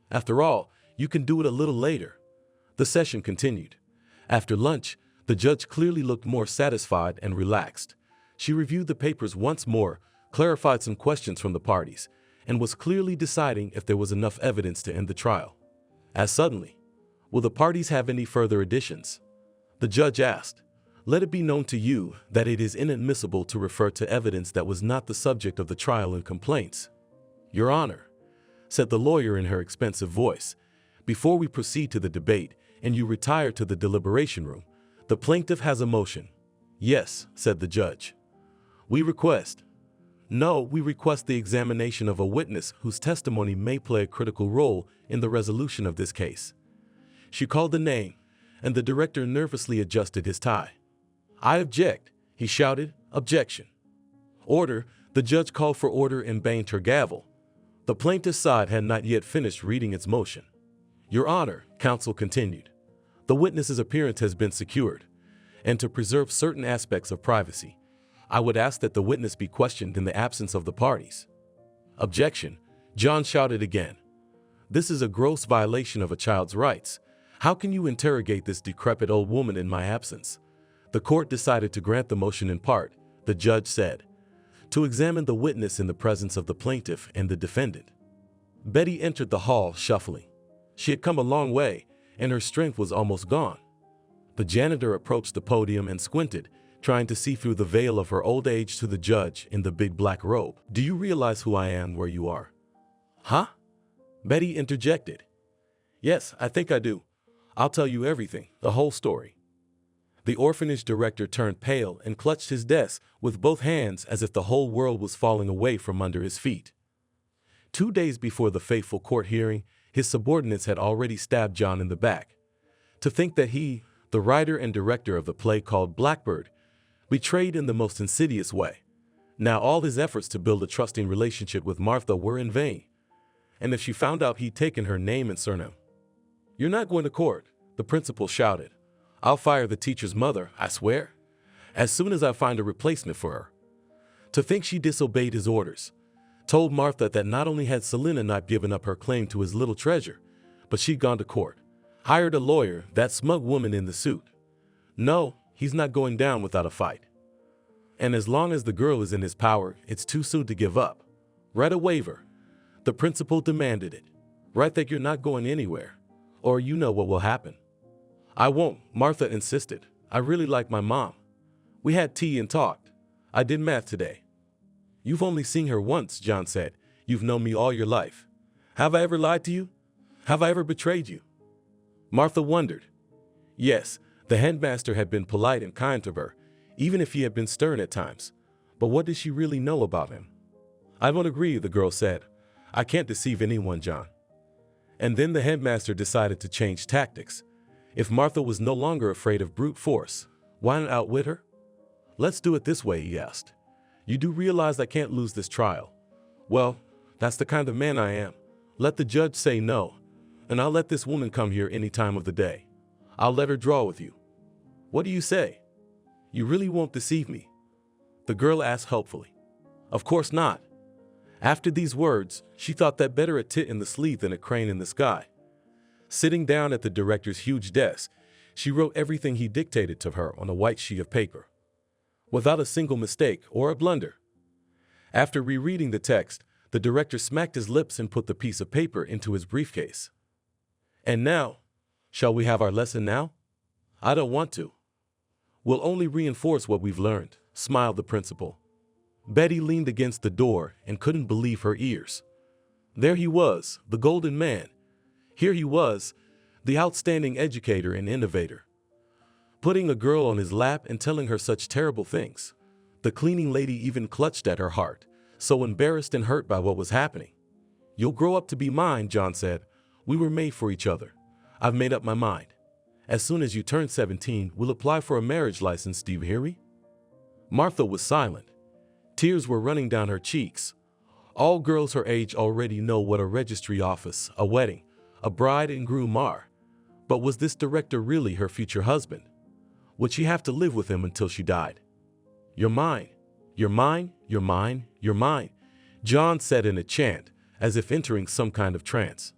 After all, you can do it a little later. The session continued. After lunch, the judge clearly looked more satisfied and relaxed. She reviewed the papers once more, clarified some questions from the parties, and was clearly deciding if there was enough evidence to end the trial. As suddenly, will the parties have any further additions? The judge asked. Let it be known to you that it is inadmissible to refer to evidence that was not the subject of the trial in complaints. Your Honor, said the lawyer in her expensive voice, before we proceed to the debate and you retire to the deliberation room, the plaintiff has a motion. Yes, said the judge. We request the examination of a witness whose testimony may play a critical role in the resolution of this case. She called the name, and the director nervously adjusted his tie. I object, he shouted. Objection. Order, the judge called for order and banged her gavel. The plaintiff's side had not yet finished reading its motion. Your Honor, counsel continued, the witness's appearance has been secured, and to preserve certain aspects of privacy, I would ask that the witness be questioned in the absence of the parties. Objection, John shouted again. This is a gross violation of a child's rights. How can you interrogate this decrepit old woman in my absence? The court decided to grant the motion in part, the judge said, to examine the witness in the presence of the plaintiff and the defendant. Betty entered the hall shuffling. She had come a long way, and her strength was almost gone. The janitor approached the podium and squinted, trying to see through the veil of her old age to the judge in the big black robe. Do you realize who I am where you are? Huh? Betty interjected. Yes, I think I do. I'll tell you everything, the whole story. The orphanage director turned pale and clutched his desk with both hands as if the whole world was falling away from under his feet. 2 days before the fateful court hearing, his subordinates had already stabbed John in the back. To think that he, the writer and director of the play called Blackbird, betrayed in the most insidious way. Now all his efforts to build a trusting relationship with Martha were in vain. And if she found out he'd taken her name and surname. You're not going to court, the principal shouted. I'll fire the teacher's mother, I swear, as soon as I find a replacement for her. To think she disobeyed his orders. Told Martha that not only had Selina not given up her claim to his little treasure, but she'd gone to court. Hired a lawyer, that smug woman in the suit. No, he's not going down without a fight. And as long as the girl is in his power, it's too soon to give up. Write a waiver. The principal demanded it. Write that you're not going anywhere, or you know what will happen. I won't, Martha insisted. I really like my mom. We had tea and talked. I did math today. You've only seen her once, John said. You've known me all your life. Have I ever lied to you? Have I ever betrayed you? Martha wondered. Yes, the headmaster had been polite and kind to her, even if he had been stern at times. But what did she really know about him? I don't agree, the girl said. I can't deceive anyone, John. And then the headmaster decided to change tactics. If Martha was no longer afraid of brute force, why not outwit her? Let's do it this way, he asked. You do realize I can't lose this trial. Well, that's the kind of man I am. Let the judge say no, and I'll let this woman come here any time of the day. I'll let her draw with you. What do you say? You really won't deceive me? The girl asked helpfully. Of course not. After these words, she thought that better a tit in the sleeve than a crane in the sky. Sitting down at the director's huge desk, she wrote everything he dictated to her on a white sheet of paper, without a single mistake or a blunder. After rereading the text, the director smacked his lips and put the piece of paper into his briefcase. "And now, shall we have our lesson now?" "I don't want to. We'll only reinforce what we've learned," smiled the principal. Betty leaned against the door and couldn't believe her ears. There he was, the golden man. Here he was, the outstanding educator and innovator, putting a girl on his lap and telling her such terrible things. The cleaning lady even clutched at her heart, so embarrassed and hurt by what was happening. "You'll grow up to be mine," John said. "We were made for each other. I've made up my mind. As soon as you turn 17, we'll apply for a marriage license, do you hear me?" Martha was silent. Tears were running down her cheeks. All girls her age already know what a registry office, a wedding, a bride and groom are. But was this director really her future husband? Would she have to live with him until she died? "You're mine. You're mine. You're mine. You're mine," John said in a chant, as if entering some kind of trance.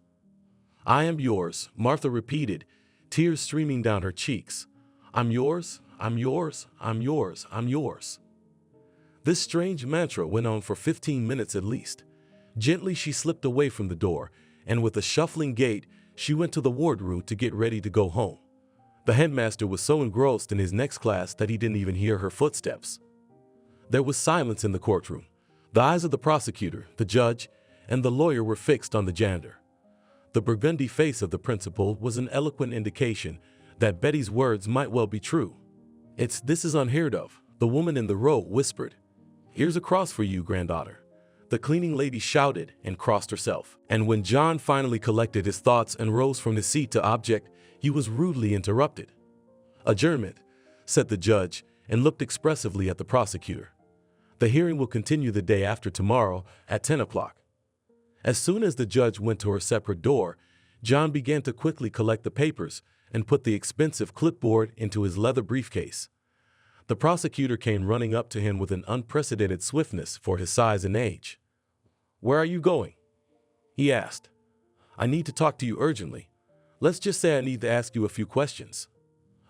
"I am yours," Martha repeated, tears streaming down her cheeks. "I'm yours. I'm yours. I'm yours. I'm yours." This strange mantra went on for 15 minutes at least. Gently she slipped away from the door, and with a shuffling gait, she went to the wardroom to get ready to go home. The headmaster was so engrossed in his next class that he didn't even hear her footsteps. There was silence in the courtroom. The eyes of the prosecutor, the judge, and the lawyer were fixed on the janitor. The burgundy face of the principal was an eloquent indication that Betty's words might well be true. This is unheard of," the woman in the row whispered. "Here's a cross for you, granddaughter." The cleaning lady shouted and crossed herself. And when John finally collected his thoughts and rose from his seat to object, he was rudely interrupted. "Adjournment," said the judge, and looked expressively at the prosecutor. "The hearing will continue the day after tomorrow at 10 o'clock. As soon as the judge went to her separate door, John began to quickly collect the papers and put the expensive clipboard into his leather briefcase. The prosecutor came running up to him with an unprecedented swiftness for his size and age. "Where are you going?" he asked. "I need to talk to you urgently. Let's just say I need to ask you a few questions."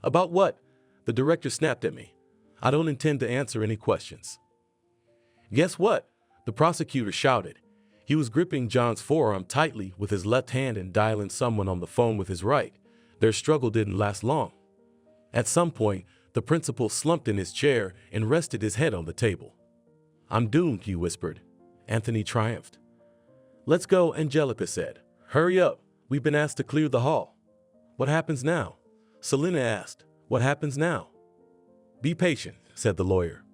"About what?" The director snapped at me. "I don't intend to answer any questions." "Guess what?" the prosecutor shouted. He was gripping John's forearm tightly with his left hand and dialing someone on the phone with his right. Their struggle didn't last long. At some point, the principal slumped in his chair and rested his head on the table. "I'm doomed," he whispered. Anthony triumphed. "Let's go," Angelica said. "Hurry up. We've been asked to clear the hall." "What happens now?" Selena asked. "What happens now?" "Be patient," said the lawyer.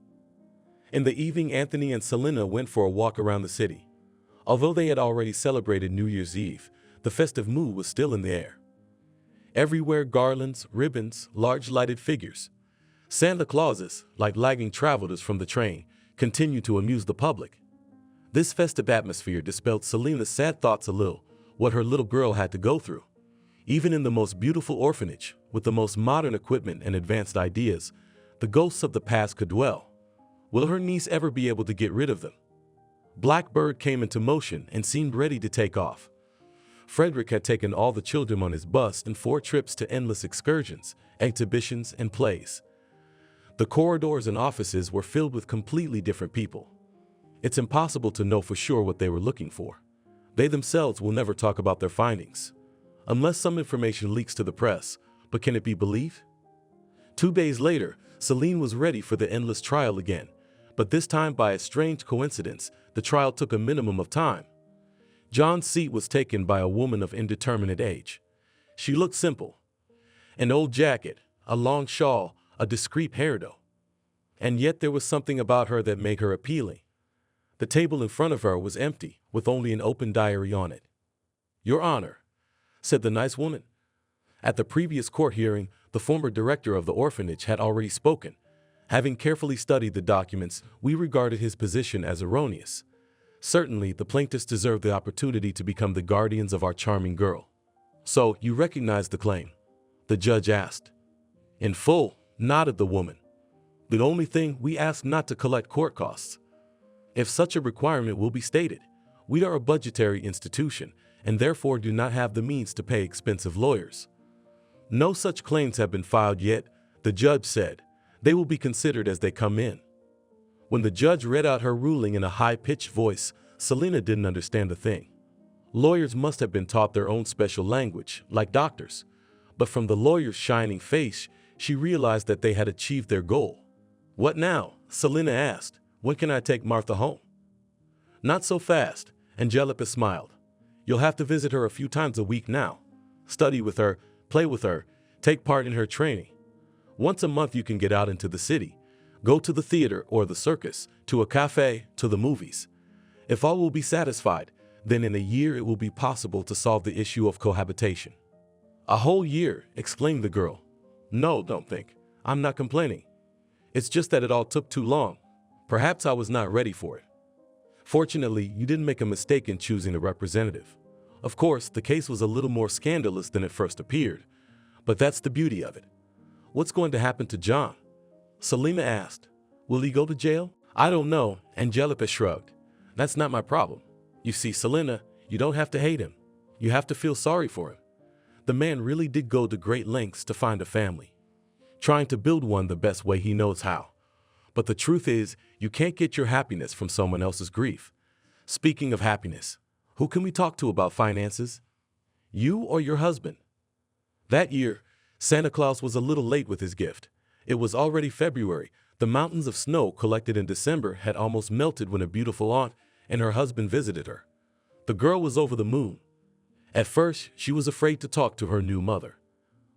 In the evening, Anthony and Selena went for a walk around the city. Although they had already celebrated New Year's Eve, the festive mood was still in the air. Everywhere garlands, ribbons, large lighted figures. Santa Clauses, like lagging travelers from the train, continued to amuse the public. This festive atmosphere dispelled Selena's sad thoughts a little, what her little girl had to go through. Even in the most beautiful orphanage, with the most modern equipment and advanced ideas, the ghosts of the past could dwell. Will her niece ever be able to get rid of them? Blackbird came into motion and seemed ready to take off. Frederick had taken all the children on his bus in 4 trips to endless excursions, exhibitions, and plays. The corridors and offices were filled with completely different people. It's impossible to know for sure what they were looking for. They themselves will never talk about their findings, unless some information leaks to the press. But can it be believed? 2 days later, Celine was ready for the endless trial again, but this time, by a strange coincidence, the trial took a minimum of time. John's seat was taken by a woman of indeterminate age. She looked simple. An old jacket, a long shawl, a discreet hairdo. And yet there was something about her that made her appealing. The table in front of her was empty, with only an open diary on it. "Your Honor," said the nice woman. At the previous court hearing, the former director of the orphanage had already spoken. Having carefully studied the documents, we regarded his position as erroneous. Certainly, the plaintiffs deserve the opportunity to become the guardians of our charming girl. "So, you recognize the claim?" the judge asked. "In full," nodded the woman. "The only thing, we ask not to collect court costs. If such a requirement will be stated, We are a budgetary institution and therefore do not have the means to pay expensive lawyers. No such claims have been filed yet, the judge said. They will be considered as they come in. When the judge read out her ruling in a high-pitched voice, Selena didn't understand a thing. Lawyers must have been taught their own special language, like doctors. But from the lawyer's shining face, she realized that they had achieved their goal. "What now?" Selena asked. "When can I take Martha home?" "Not so fast," Angelica smiled. "You'll have to visit her a few times a week now. Study with her, play with her, take part in her training. Once a month you can get out into the city. Go to the theater or the circus, to a cafe, to the movies. If all will be satisfied, then in a year it will be possible to solve the issue of cohabitation." "A whole year," exclaimed the girl. "No, don't think. I'm not complaining. It's just that it all took too long. Perhaps I was not ready for it. Fortunately, you didn't make a mistake in choosing a representative. Of course, the case was a little more scandalous than it first appeared, but that's the beauty of it." "What's going to happen to John?" Selena asked. "Will he go to jail?" "I don't know," Angelica shrugged. "That's not my problem. You see, Selena, you don't have to hate him. You have to feel sorry for him. The man really did go to great lengths to find a family, trying to build one the best way he knows how. But the truth is, you can't get your happiness from someone else's grief. Speaking of happiness, who can we talk to about finances? You or your husband?" That year, Santa Claus was a little late with his gift. It was already February. The mountains of snow collected in December had almost melted when a beautiful aunt and her husband visited her. The girl was over the moon. At first, she was afraid to talk to her new mother.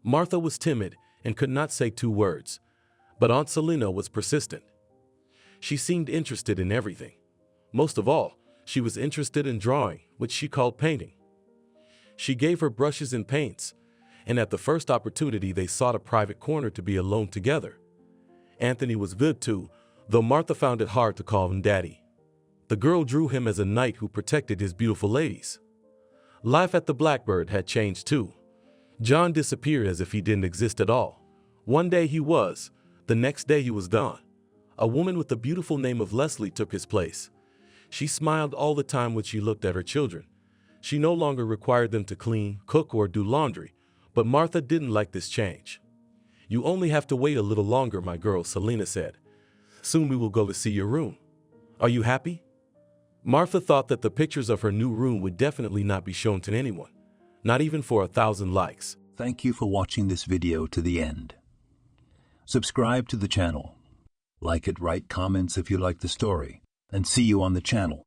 Martha was timid and could not say 2 words, but Aunt Selena was persistent. She seemed interested in everything. Most of all, she was interested in drawing, which she called painting. She gave her brushes and paints, and at the first opportunity they sought a private corner to be alone together. Anthony was good too, though Martha found it hard to call him Daddy. The girl drew him as a knight who protected his beautiful ladies. Life at the Blackbird had changed too. John disappeared as if he didn't exist at all. One day he was, the next day he was gone. A woman with the beautiful name of Leslie took his place. She smiled all the time when she looked at her children. She no longer required them to clean, cook, or do laundry, but Martha didn't like this change. "You only have to wait a little longer, my girl," Selena said. "Soon we will go to see your room. Are you happy?" Martha thought that the pictures of her new room would definitely not be shown to anyone, not even for 1,000 likes. Thank you for watching this video to the end. Subscribe to the channel. Like it, write comments if you like the story, and see you on the channel.